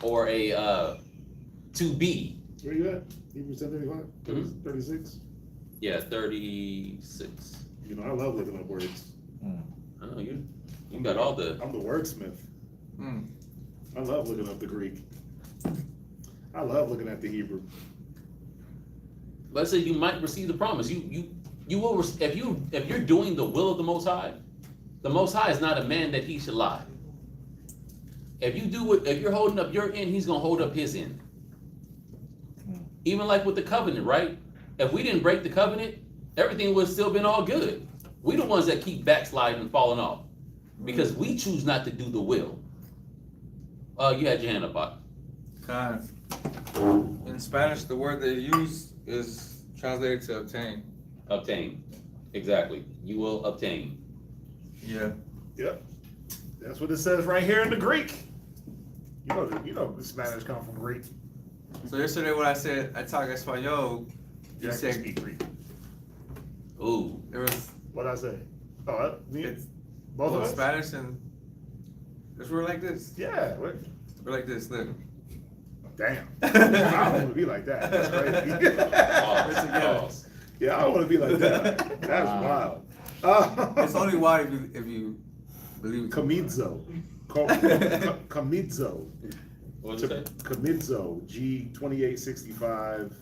or a to be. Where you at? Hebrews 10:35? 36? Yeah, 36. You know, I love looking up words. Oh, you got all the. I'm the wordsmith. I love looking up the Greek. I love looking at the Hebrew. Let's say you might receive the promise. You will if you're doing the will of the Most High. The Most High is not a man that he should lie. If you're holding up your end, he's gonna hold up his end. Even like with the covenant, right? If we didn't break the covenant, everything would have still been all good. We the ones that keep backsliding and falling off because we choose not to do the will. You had your hand up, Bach. In Spanish, the word they use is translated to obtain. Obtain, exactly. You will obtain. Yeah. Yep. That's what it says right here in the Greek. You know the Spanish come from Greek. So yesterday when I said I talk Espanol, You you actually said speak Greek. Ooh. there was What'd I say? Oh, me? it's Both of us? Spanish and we're like this. Yeah. What? We're like this. Look. Damn. I don't want to be like that. That's crazy. Pause. Yeah, I don't want to be like that. That's wild. It's only wild if you believe it. Camidzo. Camidzo. What did you say? Camidzo. G2865.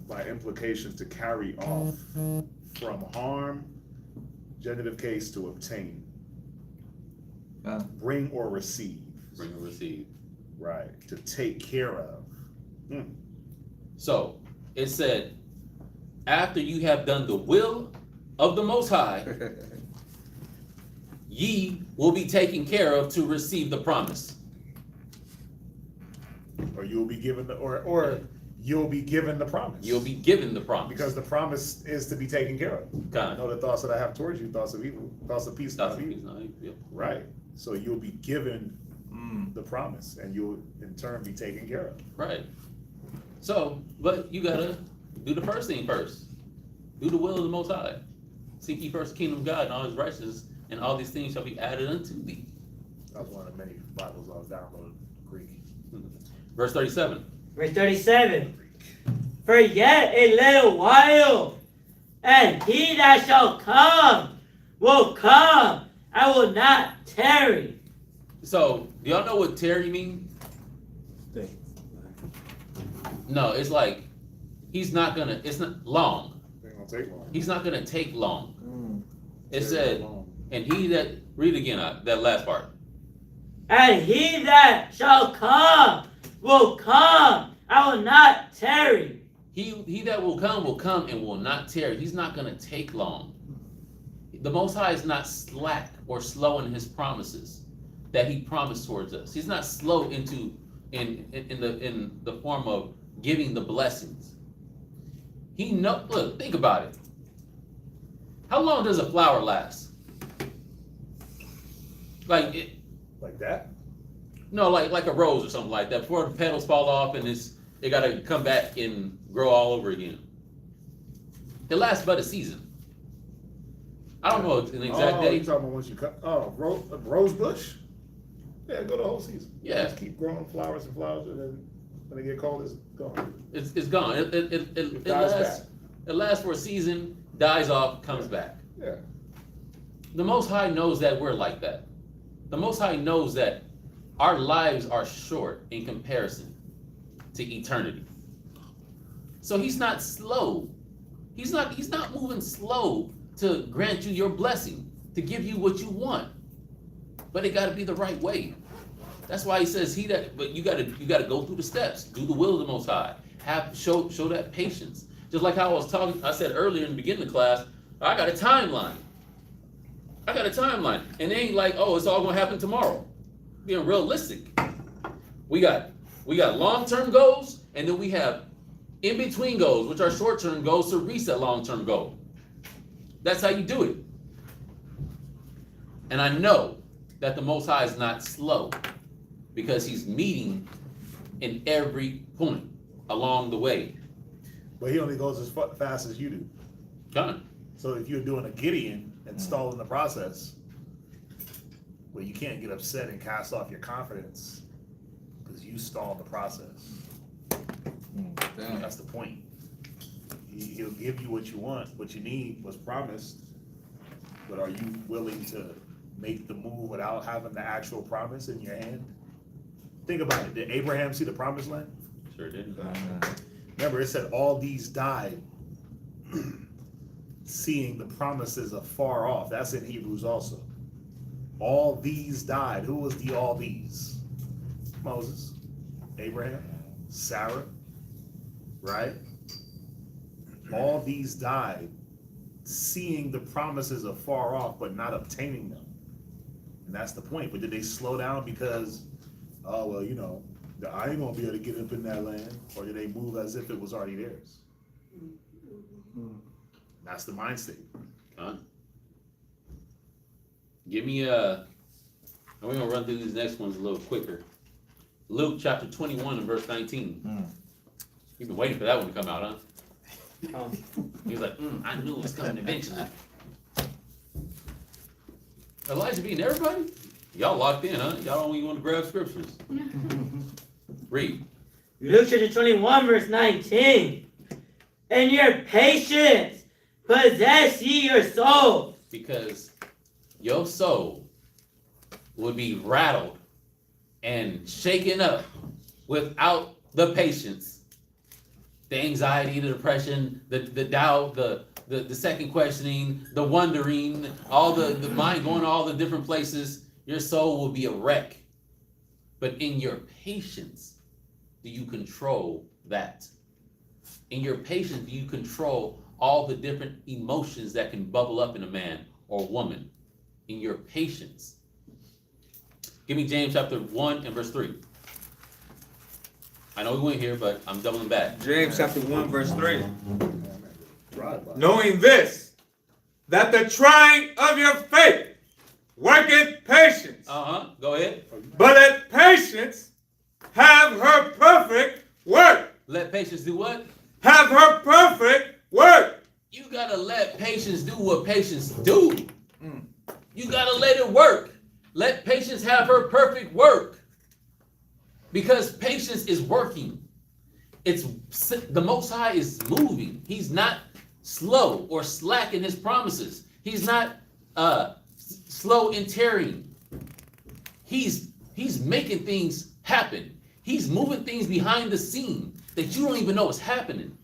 By implication, to carry off. From harm. Genitive case, to obtain. Bring or receive. Bring or receive. Right. To take care of. So it said, after you have done the will of the Most High, ye will be taken care of to receive the promise. Or you'll be given the or you'll be given the promise. You'll be given the promise. Because the promise is to be taken care of. I know the thoughts that I have towards you, thoughts of evil, thoughts of peace, not of evil. Right. So you'll be given the promise, and you'll in turn be taken care of. Right. So, but you gotta do the first thing first. Do the will of the Most High. Seek ye first the kingdom of God and all his righteousness, and all these things shall be added unto thee. That was one of the many Bibles I was downloading Greek. Verse 37. Verse 37. For yet a little while, and he that shall come will come, I will not tarry. So, do y'all know what tarry means? No, it's like, it's not long. Ain't gonna take long. He's not gonna take long. It Tarry said, long. and he that Read it again, that last part. And he that shall come will come. I will not tarry. He that will come and will not tarry. He's not going to take long. The Most High is not slack or slow in his promises that he promised towards us. He's not slow in the form of giving the blessings. Look, think about it. How long does a flower last? Like that? No, like a rose or something like that. Before the petals fall off and it got to come back and grow all over again. It lasts but a season. I don't know an exact date. You talking about once you cut? Oh, rose bush? Yeah, go the whole season. Yeah. Just keep growing flowers and flowers, and then when they get cold, it's gone. It's gone. It dies lasts. back. It lasts for a season, dies off, comes back. Yeah. The Most High knows that we're like that. The Most High knows that our lives are short in comparison to eternity. So he's not slow. He's not moving slow to grant you your blessing, to give you what you want. But it got to be the right way. That's why he says but you got to go through the steps, do the will of the Most High. Show that patience. Just like how I said earlier in the beginning of the class, I got a timeline. And it ain't like, oh, it's all gonna happen tomorrow. Being realistic. We got long-term goals, and then we have in-between goals, which are short-term goals to reach that long-term goal. That's how you do it. And I know that the Most High is not slow, because he's meeting in every point along the way. But he only goes as fast as you do. Done. So if you're doing a Gideon and stalling the process, well, you can't get upset and cast off your confidence because you stalled the process. Damn. That's the point. He'll give you what you want, what you need, what's promised, but are you willing to make the move without having the actual promise in your hand? Think about it. Did Abraham see the promised land? Sure did. Remember, it said all these died seeing the promises afar off. That's in Hebrews also. All these died. Who was the all these? Moses, Abraham, Sarah, right? All these died seeing the promises afar off, but not obtaining them. And that's the point. But did they slow down because, oh, well, you know, I ain't gonna be able to get up in that land? Or did they move as if it was already theirs? That's the mind state. Give me and we're gonna run through these next ones a little quicker. Luke chapter 21 and verse 19. You've been waiting for that one to come out, huh? He was like, I knew it was coming eventually. Elijah beating everybody? Y'all locked in, huh? Y'all don't even want to grab scriptures. Read. Luke chapter 21, verse 19. And your patience possess ye your soul. Because your soul would be rattled and shaken up without the patience, the anxiety, the depression, the doubt, the second questioning, the wondering, all the mind going all the different places. Your soul will be a wreck. But in your patience, do you control that? In your patience, do you control all the different emotions that can bubble up in a man or woman? In your patience. Give me James chapter 1 and verse 3. I know we went here, but I'm doubling back. James chapter 1 verse 3. Knowing this, that the trying of your faith worketh patience. Go ahead. But let patience have her perfect work. Let patience do what? Have her perfect work. You gotta let patience do what patience do. You gotta let it work. Let patience have her perfect work. Because patience is working. It's the Most High is moving. He's not slow or slack in his promises. He's not slow in tarrying. He's making things happen. He's moving things behind the scene that you don't even know is happening.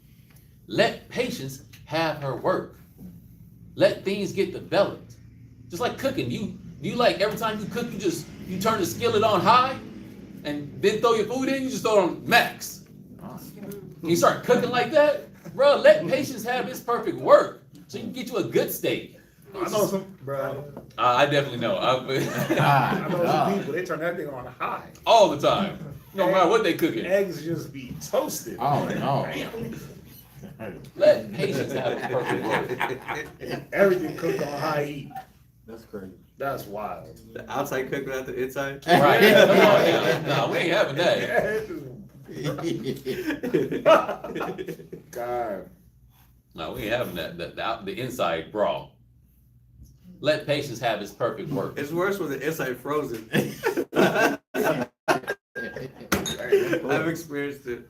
Let patience have her work. Let things get developed. Just like cooking, Do you like every time you cook, you turn the skillet on high, and then throw your food in? You just throw it on max. You start cooking like that, bro. Let patience have its perfect work, so you can get you a good steak. I know some, bro. I definitely know. I know some people. They turn that thing on high. All the time. No matter what they cooking. Eggs just be toasted. Oh no. Let patience have its perfect work. Everything cooked on high heat. That's crazy. That's wild. The outside cooked without the inside. Right? Yeah, come on now. No, we ain't having that. God. No, we ain't having that. The inside brawl. Let patience have its perfect work. It's worse when the inside frozen. I've experienced it.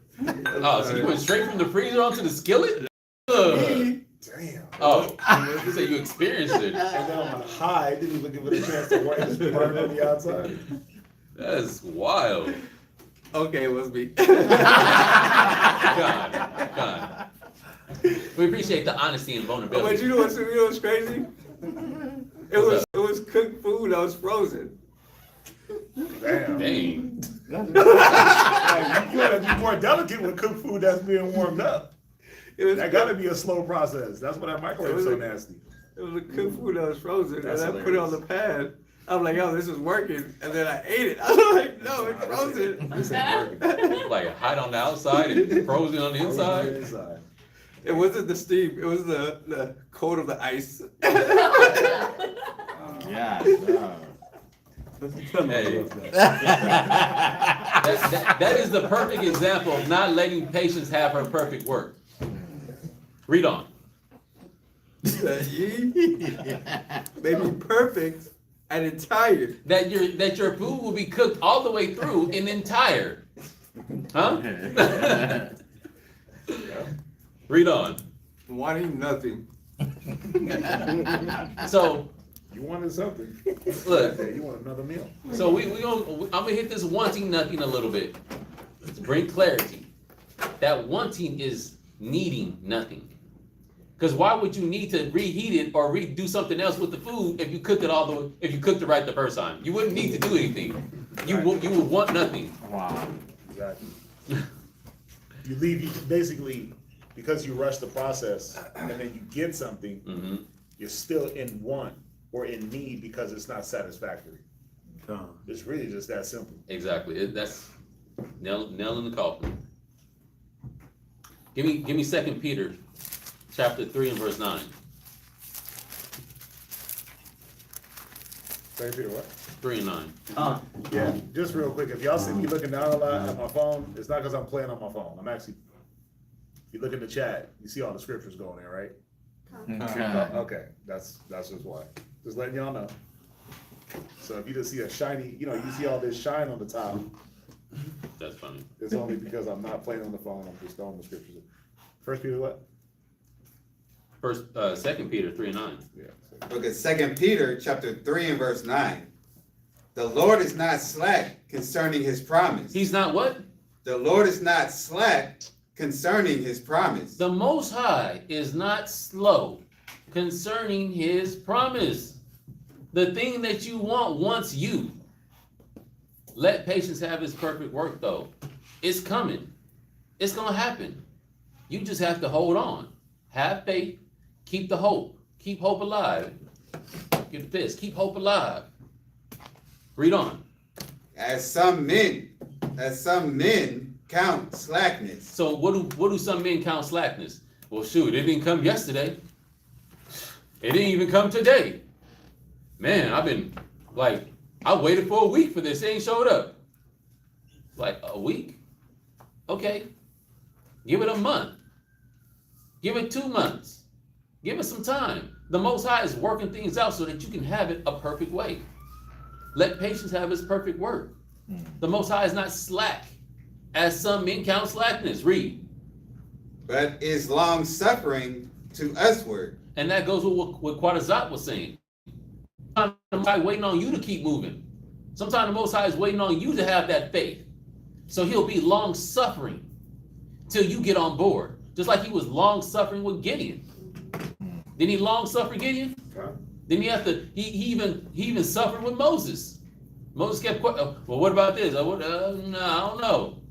Oh, so you went straight from the freezer onto the skillet? Ugh. Damn. Oh, you say you experienced it. And then on high, didn't even give it a chance to work. Just burn on the outside. That's wild. Okay, it was me. God. We appreciate the honesty and But vulnerability. you know what's crazy? It was cooked food that was frozen. Damn. Dang. Like, you gotta be more delicate with cooked food that's being warmed up. That gotta be a slow process. That's why that microwave is so nasty. It was a cooked food that was frozen, That's and I put it on the pan. I'm like, yo, this is working, and then I ate it. I was like, no, it's frozen. This ain't working. Like hot on the outside and frozen on the inside. Inside. It wasn't the steam, it was the coat of the ice. Yeah. Hey. That is the perfect example of not letting patience have her perfect work. Read on. Ye may be perfect and entire. That your food will be cooked all the way through and entire. Huh? Read on. Wanting nothing. So You wanted something. look, You want another meal. so I'm gonna hit this wanting nothing a little bit to bring clarity. That wanting is needing nothing. Because why would you need to reheat it or do something else with the food if you cooked it if you cooked it right the first time? You wouldn't need to do anything. You would want nothing. Wow. Exactly. You basically, because you rush the process and then you get something, Mm-hmm. you're still in want or in need because it's not satisfactory. It's really just that simple. Exactly. That's nail in the coffin. Give me 2 Peter chapter 3 and verse 9. 2 Peter what? 3 and 9. Yeah, just real quick, if y'all see me looking down a lot at my phone, it's not because I'm playing on my phone. I'm actually, if you look in the chat, you see all the scriptures going there, right? Okay, that's just why. Just letting y'all know. So if you just see a shiny, you see all this shine on the top, That's funny. it's only because I'm not playing on the phone, I'm just throwing the scriptures in. 1 Peter what? 2 Peter 3 and 9. Yeah. Look at 2 Peter chapter 3 and verse 9. The Lord is not slack concerning his promise. He's not what? The Lord is not slack concerning his promise. The Most High is not slow concerning his promise. The thing that you want wants you. Let patience have its perfect work, though. It's coming. It's going to happen. You just have to hold on. Have faith. Keep the hope. Keep hope alive. Get the fist. Keep hope alive. Read on. As some men count slackness. So what do some men count slackness? Well, shoot, it didn't come yesterday. It didn't even come today. Man, I waited for a week for this. It ain't showed up. Like, a week? Okay. Give it a month. Give it 2 months. Give it some time. The Most High is working things out so that you can have it a perfect way. Let patience have its perfect work. The Most High is not slack, as some men count slackness. Read. But is long suffering to usward. And that goes with what Quadazat was saying. Sometimes the Most High is waiting on you to keep moving. Sometimes the Most High is waiting on you to have that faith. So he'll be long suffering till you get on board. Just like he was long suffering with Gideon. Didn't he long suffer Gideon? Huh? Then he even suffered with Moses. Moses kept, well, what about this? No, I don't know.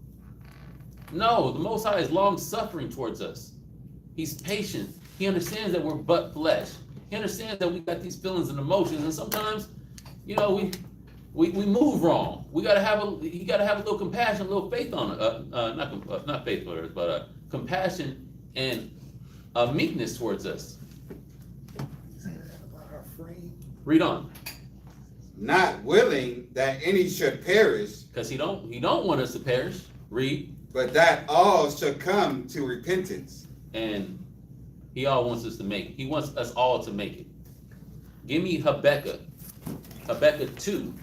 No, the Most High is long suffering towards us. He's patient. He understands that we're but flesh. He understands that we got these feelings and emotions, and sometimes, you know, we move wrong. You gotta have a little compassion, a little faith on it. Not faith for us, but compassion and meekness towards us. Read on. Not willing that any should perish, Because he don't want us to perish. Read. but that all should come to repentance. And he wants us all to make it. Give me Habakkuk 2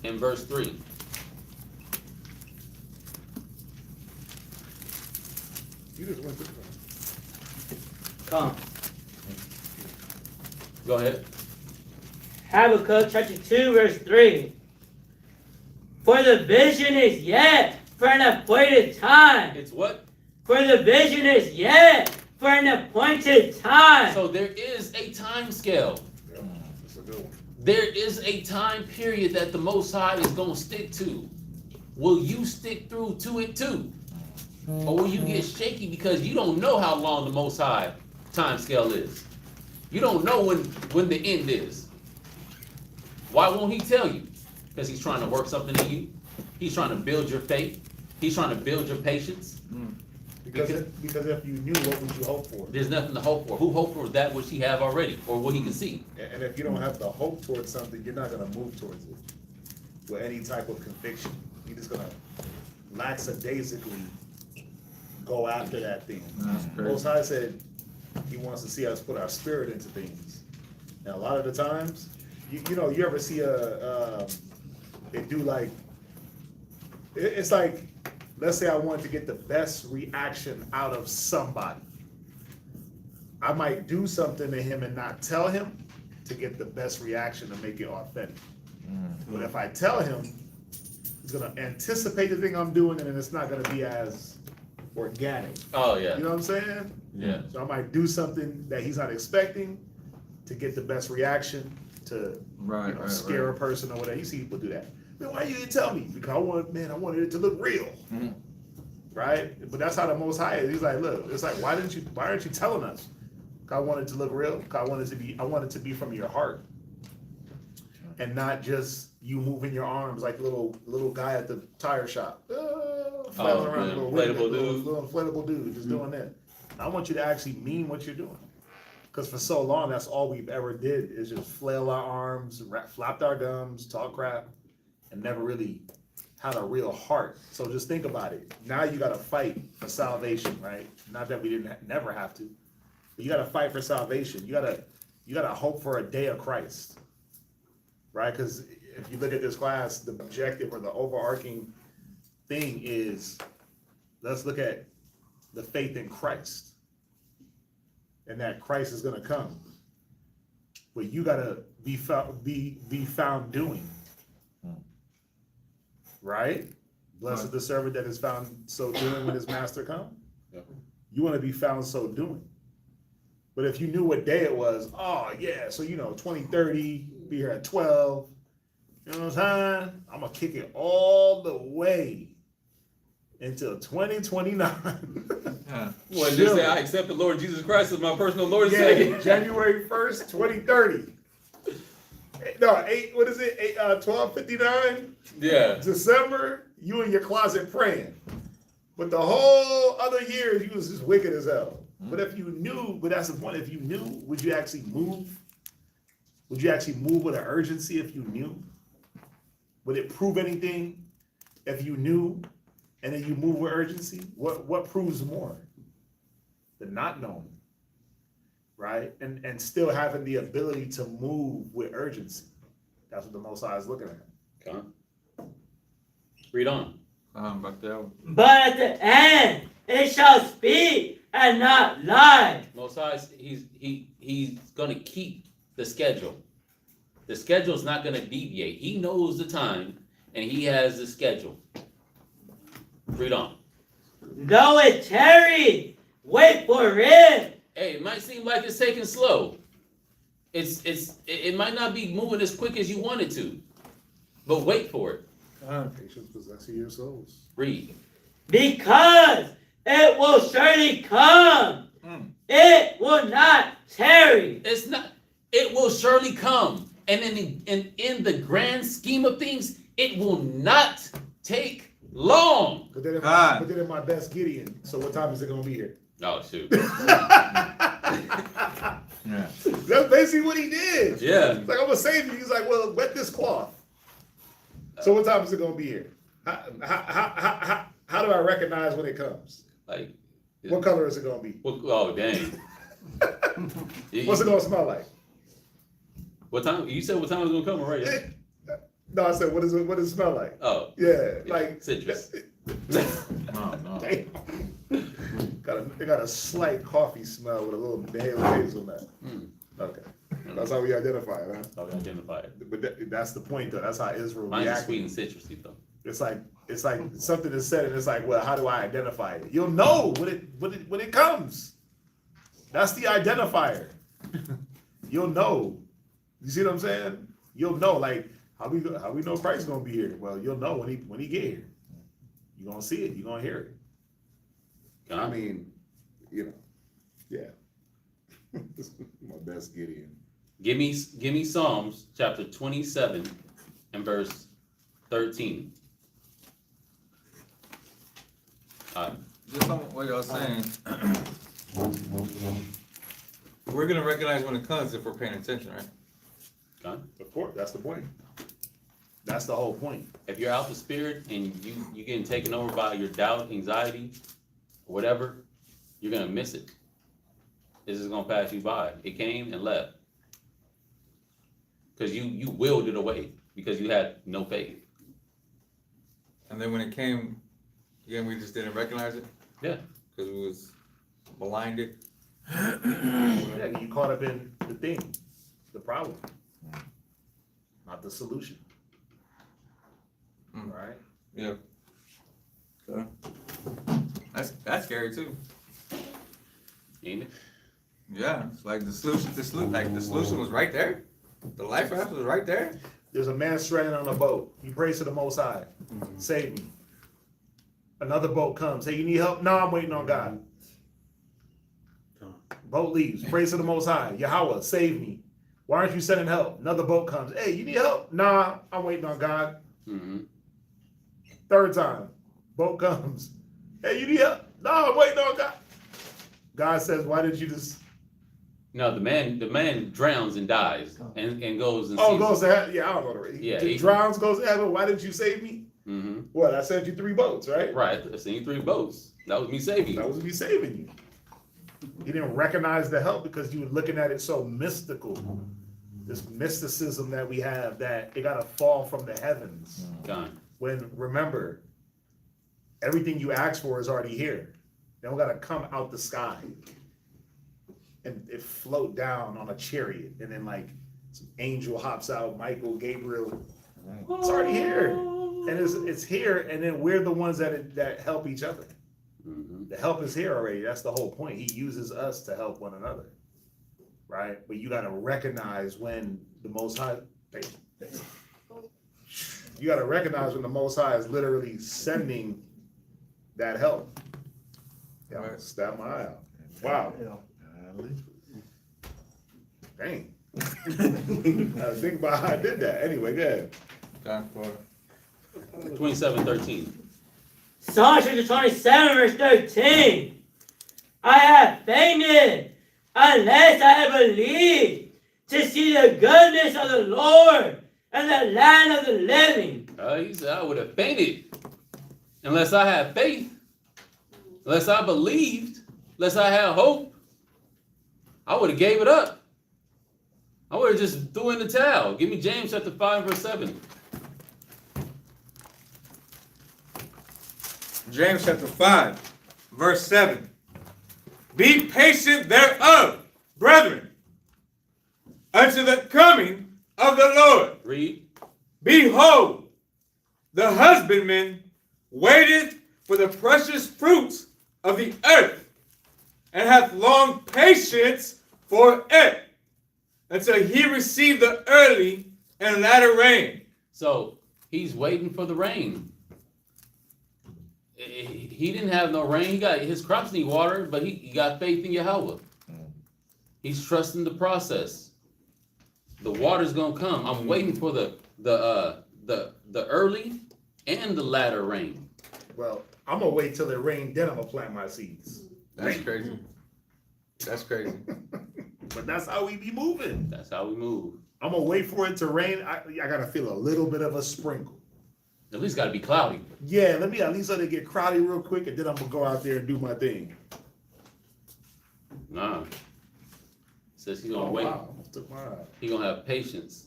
in verse 3. You just went through Come. Go ahead. Habakkuk chapter 2 verse 3. For the vision is yet for an appointed time. It's what? For the vision is yet for an appointed time. So there is a time scale. Yeah, that's a good one. There is a time period that the Most High is going to stick to. Will you stick through to it too? Or will you get shaky because you don't know how long the Most High time scale is? You don't know when the end is. Why won't he tell you? Because he's trying to work something in you. He's trying to build your faith. He's trying to build your patience. Because if you knew, what would you hope for? There's nothing to hope for. Who hope for that which he have already, or what he can see? And if you don't have the hope towards something, you're not gonna move towards it with any type of conviction. You're just gonna lackadaisically go after that thing. Most High said he wants to see us put our spirit into things. And a lot of the times, you know, you ever see they do like, it's like, let's say I wanted to get the best reaction out of somebody. I might do something to him and not tell him to get the best reaction to make it authentic. But if I tell him, he's gonna anticipate the thing I'm doing and then it's not gonna be as organic. Oh yeah. You know what I'm saying? Yeah. So I might do something that he's not expecting to get the best reaction to scare a person or whatever. You see people do that. Man, why you didn't tell me? Because I wanted it to look real. Right? But that's how the Most High is. He's like, look, it's like, why aren't you telling us? Because I want it to look real. Because I want it to be from your heart. And not just you moving your arms like little guy at the tire shop. Flailing around, little inflatable dude just doing that. I want you to actually mean what you're doing. Because for so long, that's all we've ever did is just flail our arms, flapped our gums, talk crap, and never really had a real heart. So just think about it. Now you got to fight for salvation, right? Not that we didn't never have to, but you got to fight for salvation. You got to hope for a day of Christ, right? Because if you look at this class, the objective or the overarching thing is, let's look at the faith in Christ. And that Christ is going to come, but you got to be found doing, right? Blessed is the servant that is found so doing when his master comes. Yep. You want to be found so doing. But if you knew what day it was, oh yeah, so 2030, be here at 12. You know what I'm saying? I'm gonna kick it all the way until 2029. Well, just say I accept the Lord Jesus Christ as my personal Lord and Savior. January 1st, 2030. No, 12:59? Yeah. December, you in your closet praying. But the whole other years, you was just wicked as hell. But if you knew, but that's the point, if you knew, would you actually move? Would you actually move with an urgency if you knew? Would it prove anything if you knew and then you move with urgency? What proves more? The not knowing, right? And still having the ability to move with urgency. That's what the Most High is looking at. Okay. Read on. But at the end, it shall speak and not lie. Most High, he's gonna keep the schedule. The schedule's not gonna deviate. He knows the time and he has the schedule. Read on. Though it tarry, wait for it, Hey, it might seem like it's taking slow. It might not be moving as quick as you want it to, but wait for it. Patience possessing your souls. Read. Because it will surely come. It will not tarry. It's not. It will surely come, and in the grand scheme of things, it will not take long. Put that in my best Gideon. So what time is it gonna be here? Oh shoot. Yeah. That's basically what he did. Yeah. It's like, I'm gonna save you. He's like, well, wet this cloth. So what time is it gonna be here? How do I recognize when it comes? Like. What color is it gonna be? Oh dang. What's it gonna smell like? What time? You said what time is it gonna come, right? No, I said, what does it smell like? Oh. Yeah, like citrus. No. Damn. It got a slight coffee smell with a little hazelnut. Okay, that's how we identify it, huh? How we identify it. But that's the point, though. That's how Israel Mine's reacted. sweet and citrusy though. It's like something is said, and it's like, well, how do I identify it? You'll know when it comes. That's the identifier. You'll know. You see what I'm saying? You'll know. Like how we know Christ's gonna be here? Well, you'll know when he get here. You're gonna see it. You're gonna hear it. I mean, yeah. My best Gideon. Give me Psalms chapter 27 and verse 13. Just on what y'all saying, we're gonna recognize when it comes if we're paying attention, right? John? Of course, that's the point. That's the whole point. If you're out the spirit and you getting taken over by your doubt, anxiety, or whatever, you're gonna miss it. This is gonna pass you by. It came and left. Because you willed it away because you had no faith. And then when it came, again, we just didn't recognize it. Yeah. Because we was blinded. Yeah, you caught up in the thing, the problem, not the solution. Right? Yeah. So, that's scary too. Ain't it? Yeah, it's like the solution was right there. The life raft was right there. There's a man stranded on a boat. He prays to the Most High. Save me. Another boat comes. Hey, you need help? No, I'm waiting on God. Boat leaves. Prays to the Most High. Yahweh, save me. Why aren't you sending help? Another boat comes. Hey, you need help? Nah, I'm waiting on God. Mm-hmm. Third time, boat comes. Hey, you need help? No, I'm waiting on God. God says, why didn't you just... No, the man drowns and dies and goes and Oh, sees. goes to heaven. Yeah, I don't know the rate. Yeah, He he- drowns, goes to heaven. Why didn't you save me? Mm-hmm. What? I sent you 3 boats, right? Right. I seen you 3 boats. That was me saving That you. was me saving you. You didn't recognize the help because you were looking at it so mystical. This mysticism that we have, that it got to fall from the heavens. Gone. When, remember, everything you ask for is already here. They don't got to come out the sky and it float down on a chariot, and then like some angel hops out, Michael, Gabriel. It's already here, and it's here, and then we're the ones that help each other. Mm-hmm. The help is here already. That's the whole point. He uses us to help one another, right? But you got to recognize when the Most High. You got to recognize when the Most High is literally sending that help. Yeah, I'm gonna stab my eye out. Wow. Dang. I was thinking about how I did that. Anyway, go ahead. 27:13. Psalm chapter 27, verse 13. I have fainted unless I had believed to see the goodness of the Lord and the land of the living. He said I would have fainted unless I had faith, unless I believed, unless I had hope. I would have gave it up. I would have just threw in the towel. Give me James chapter 5, verse 7. James chapter 5, verse 7. Be patient thereof, brethren, unto the coming of the Lord. Read. Behold, the husbandman waiteth for the precious fruits of the earth, and hath long patience for it, until he receive the early and latter rain. So he's waiting for the rain. He didn't have no rain. He got his crops need water, but he got faith in Yahweh. He's trusting the process. The water's gonna come. I'm waiting for the early and the latter rain. Well, I'm gonna wait till it rains, then I'm gonna plant my seeds. That's crazy. That's crazy. But that's how we be moving. That's how we move. I'm gonna wait for it to rain. I gotta feel a little bit of a sprinkle. At least got to be cloudy. Yeah, let me at least let it get cloudy real quick, and then I'm gonna go out there and do my thing. Nah. Says he's gonna wait. Wow. Took my eye. He's gonna have patience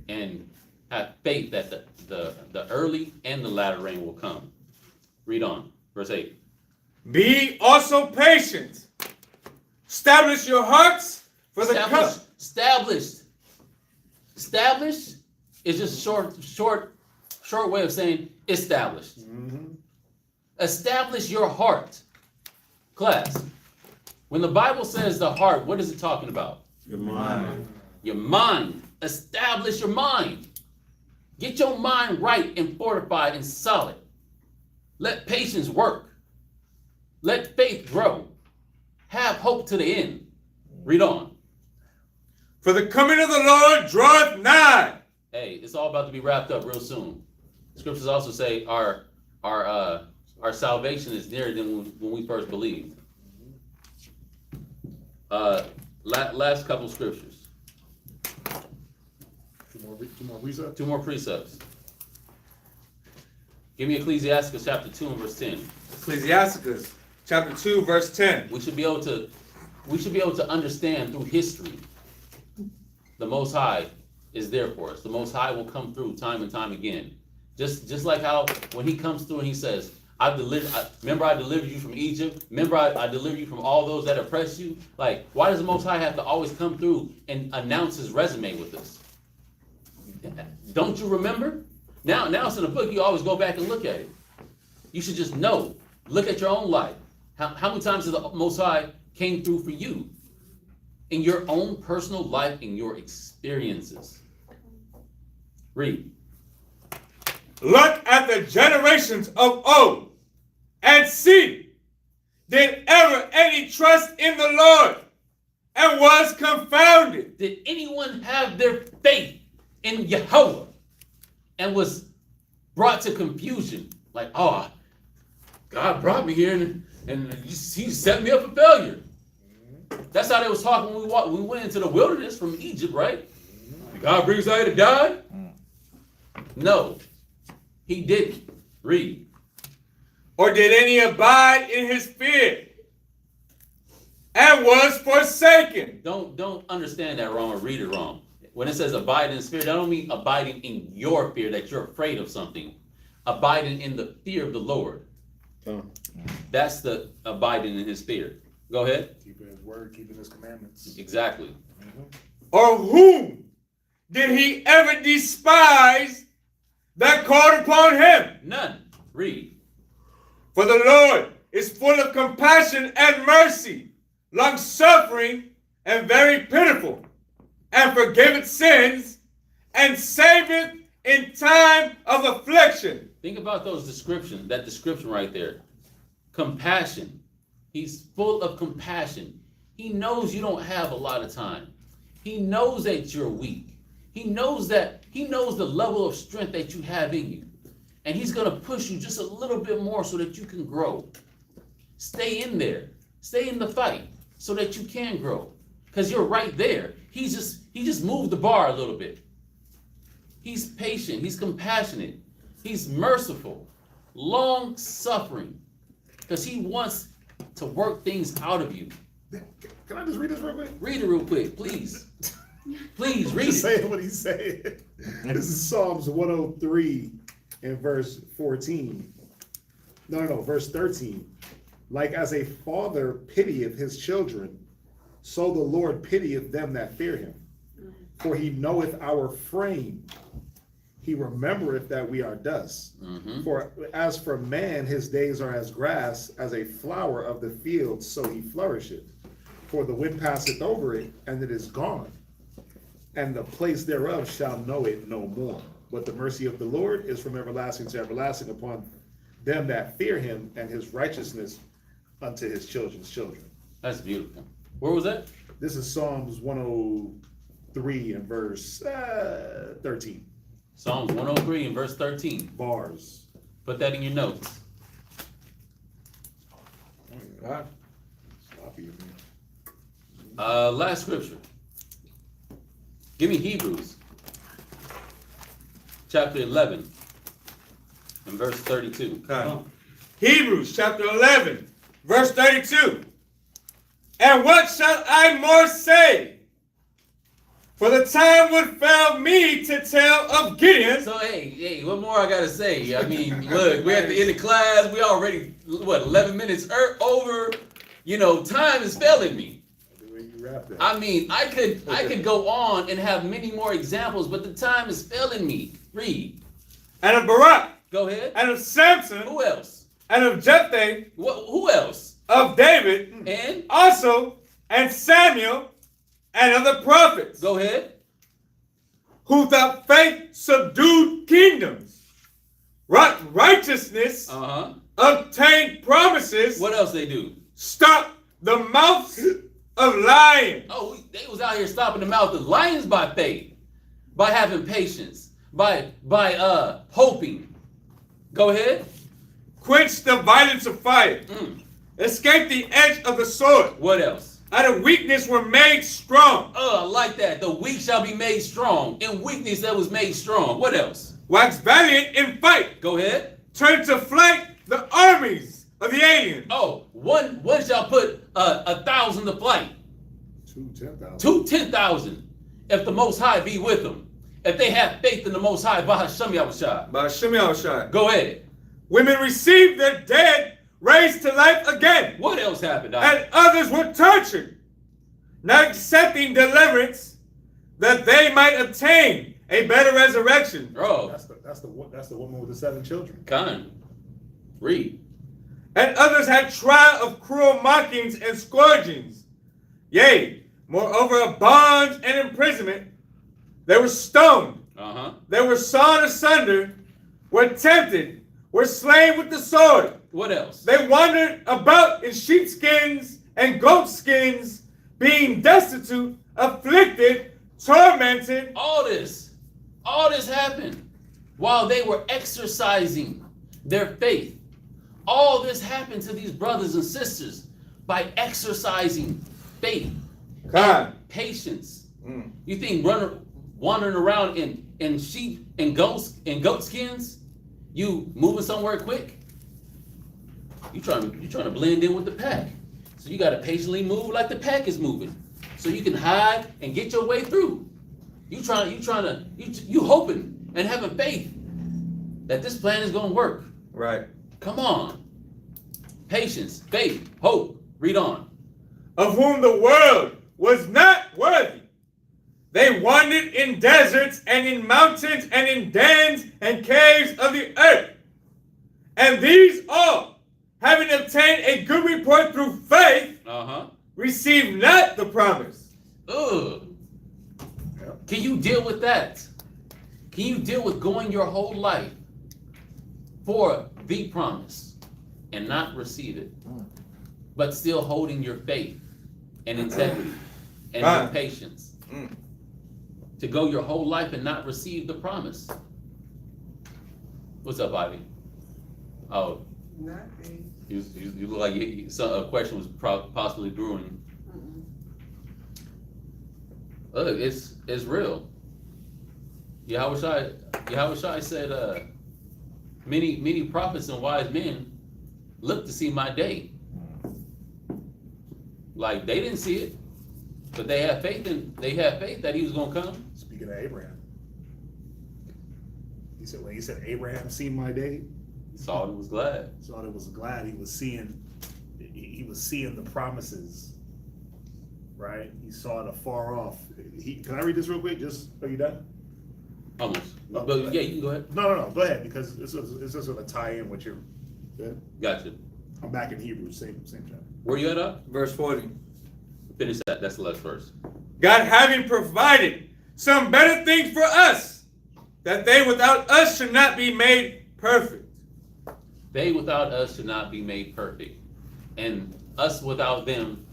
and have faith that the early and the latter rain will come. Read on, verse 8. Be also patient. Establish your hearts for the Established is just short way of saying established. Mm-hmm. Establish your heart. Class, when the Bible says the heart, what is it talking about? Your mind. Your mind. Establish your mind. Get your mind right and fortified and solid. Let patience work. Let faith grow. Have hope to the end. Read on. For the coming of the Lord draweth nigh. Hey, it's all about to be wrapped up real soon. Scriptures also say our salvation is nearer than when we first believed. Last couple scriptures. Two more precepts. Give me Ecclesiastes chapter 2 and verse 10. Ecclesiasticus chapter 2 verse 10. We should be able to understand through history. The Most High is there for us. The Most High will come through time and time again. Just like how when he comes through and he says, remember I delivered you from Egypt. Remember I delivered you from all those that oppressed you. Like, why does the Most High have to always come through and announce his resume with us? Don't you remember? Now it's in the book. You always go back and look at it. You should just know. Look at your own life. How many times has the Most High came through for you? In your own personal life, in your experiences. Read. Look at the generations of old and see, did ever any trust in the Lord and was confounded? Did anyone have their faith in Yahweh and was brought to confusion? Like, oh, God brought me here and he set me up for failure. That's how they was talking when we went into the wilderness from Egypt, right? Did God bring us out here to die? No, he didn't. Read. Or did any abide in his fear and was forsaken? Don't understand that wrong or read it wrong. When it says abide in the spirit, I don't mean abiding in your fear that you're afraid of something. Abiding in the fear of the Lord. That's the abiding in his fear. Go ahead. Keeping his word, keeping his commandments. Exactly. Or whom did he ever despise that called upon him? None. Read. For the Lord is full of compassion and mercy, long-suffering and very pitiful, and forgiveth sins, and saveth in time of affliction. Think about that description right there. Compassion. He's full of compassion. He knows you don't have a lot of time. He knows that you're weak. He knows the level of strength that you have in you. And he's going to push you just a little bit more so that you can grow. Stay in there. Stay in the fight so that you can grow. Because you're right there. He just moved the bar a little bit. He's patient. He's compassionate. He's merciful. Long-suffering. Because he wants to work things out of you. Can I just read this real quick? Read it real quick, please. Please read it. Say what he's saying. This is Psalms 103 and verse 14. No, verse 13. Like as a father pitieth his children, so the Lord pitieth them that fear him. For he knoweth our frame. He remembereth that we are dust. Mm-hmm. For as for man, his days are as grass, as a flower of the field, so he flourisheth. For the wind passeth over it, and it is gone, and the place thereof shall know it no more. But the mercy of the Lord is from everlasting to everlasting upon them that fear him, and his righteousness unto his children's children. That's beautiful. Where was that? This is Psalms 103 and verse 13. Psalms 103 and verse 13. Bars. Put that in your notes. God. Sloppy of me. Last scripture. Give me Hebrews chapter 11 and verse 32. Okay. Hebrews chapter 11, verse 32. And what shall I more say? For the time would fail me to tell of Gideon. So hey, what more I gotta say? I mean, look, we're at the end of class. We already 11 minutes over. You know, time is failing me. The way you wrap that. I mean, I could go on and have many more examples, but the time is failing me. Read. And of Barak. Go ahead. And of Samson. Who else? And of Jephthah. Who else? Of David. And Also, and Samuel. And of the prophets. Go ahead. Who without faith subdued kingdoms, wrought righteousness, obtained promises. What else they do? Stop the mouths of lions. Oh, they was out here stopping the mouth of lions by faith, by having patience, by hoping. Go ahead. Quench the violence of fire. Escape the edge of the sword. What else? Out of weakness were made strong. I like that. The weak shall be made strong. In weakness that was made strong. What else? Wax valiant in fight. Go ahead. Turn to flight the armies of the aliens. Oh, one shall put 1,000 to flight. 10,000. 2 10,000. If the Most High be with them. If they have faith in the Most High, by Hashem Yahushua. By Hashem Yahushua. Go ahead. Women received their dead raised to life again. What else happened? And others were tortured, not accepting deliverance, that they might obtain a better resurrection. Bro, That's the woman with the 7 children. Con. Read. And others had trial of cruel mockings and scourgings. Yea, moreover of bonds and imprisonment. They were stoned. They were sawn asunder, were tempted, were slain with the sword. What else? They wandered about in sheepskins and goatskins, being destitute, afflicted, tormented. All this happened while they were exercising their faith. All this happened to these brothers and sisters by exercising faith and patience. You think wandering around in sheep and goat skins, you moving somewhere quick? You trying to blend in with the pack. So you gotta patiently move like the pack is moving. So you can hide and get your way through. You hoping and having faith that this plan is gonna work. Right. Come on. Patience, faith, hope. Read on. Of whom the world was not worthy. They wandered in deserts and in mountains and in dens and caves of the earth. And these all, having obtained a good report through faith, received not the promise. Can you deal with that? Can you deal with going your whole life for the promise and not receive it, but still holding your faith and integrity and your patience? To go your whole life and not receive the promise. What's up, Ivy? Oh. Nothing. You look like a question was possibly brewing. Look, it's real. Yahushua said, many prophets and wise men look to see my day. Like they didn't see it, but they had faith that he was gonna come. Speaking of Abraham, when he said Abraham seen my day, Saul was glad. Saul was glad he was seeing the promises. Right? He saw it afar off. Can I read this real quick? Are you done? Almost. Oh, But yeah, you can go ahead. No, go ahead, because it's just gonna tie in with your, Gotcha. I'm back in Hebrews, same chapter. Where you at? Verse 40. Finish that. That's the last verse. God having provided some better things for us, that they without us should not be made perfect. They without us should not be made perfect. And us without them,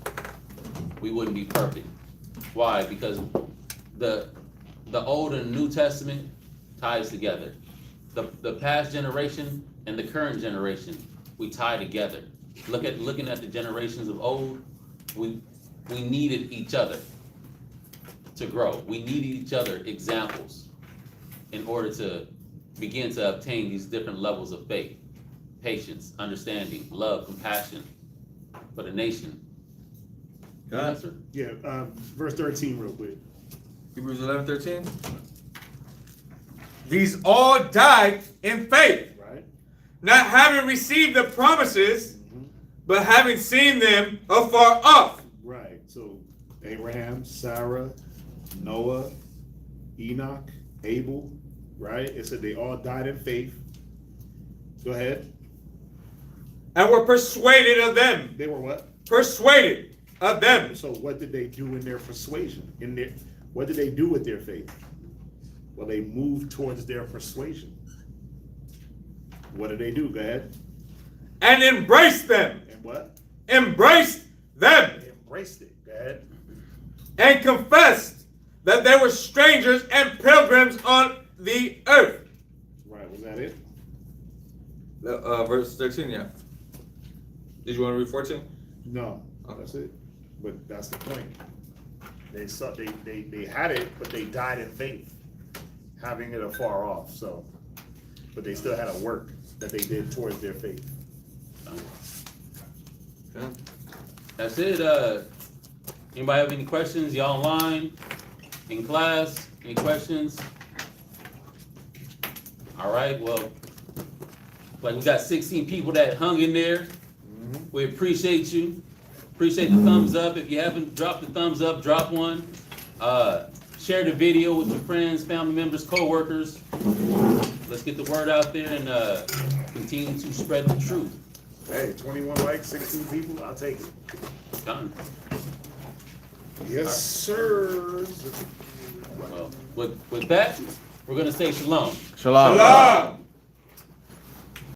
we wouldn't be perfect. Why? Because the Old and New Testament ties together. The past generation and the current generation, we tie together. Looking at the generations of old, we needed each other to grow. We needed each other examples in order to begin to obtain these different levels of faith, patience, understanding, love, compassion for the nation. Yes, sir? Yeah, verse 13 real quick. Hebrews 11:13. These all died in faith, Right? not having received the promises, but having seen them afar off. Right, so Abraham, Sarah, Noah, Enoch, Abel, right? It said they all died in faith. Go ahead. And were persuaded of them. They were what? Persuaded of them. So what did they do in their persuasion? What did they do with their faith? Well, they moved towards their persuasion. What did they do? Go ahead. And embraced them. And what? Embraced them. They embraced it. Go ahead. And confessed that they were strangers and pilgrims on the earth. Right, was that it? Verse 13, yeah. Did you want to read 14? No, that's it. But that's the point. They saw they had it, but they died in faith, having it afar off. So, but they still had a work that they did towards their faith. Okay. That's it. Anybody have any questions? Y'all online, in class? Any questions? All right. Well, like we got 16 people that hung in there. We appreciate you. Appreciate the thumbs up. If you haven't dropped the thumbs up, drop one. Share the video with your friends, family members, co-workers. Let's get the word out there and continue to spread the truth. Hey, 21 likes, 16 people, I'll take it. Done. Yes, sir. Well, with that, we're gonna say shalom. Shalom. Shalom.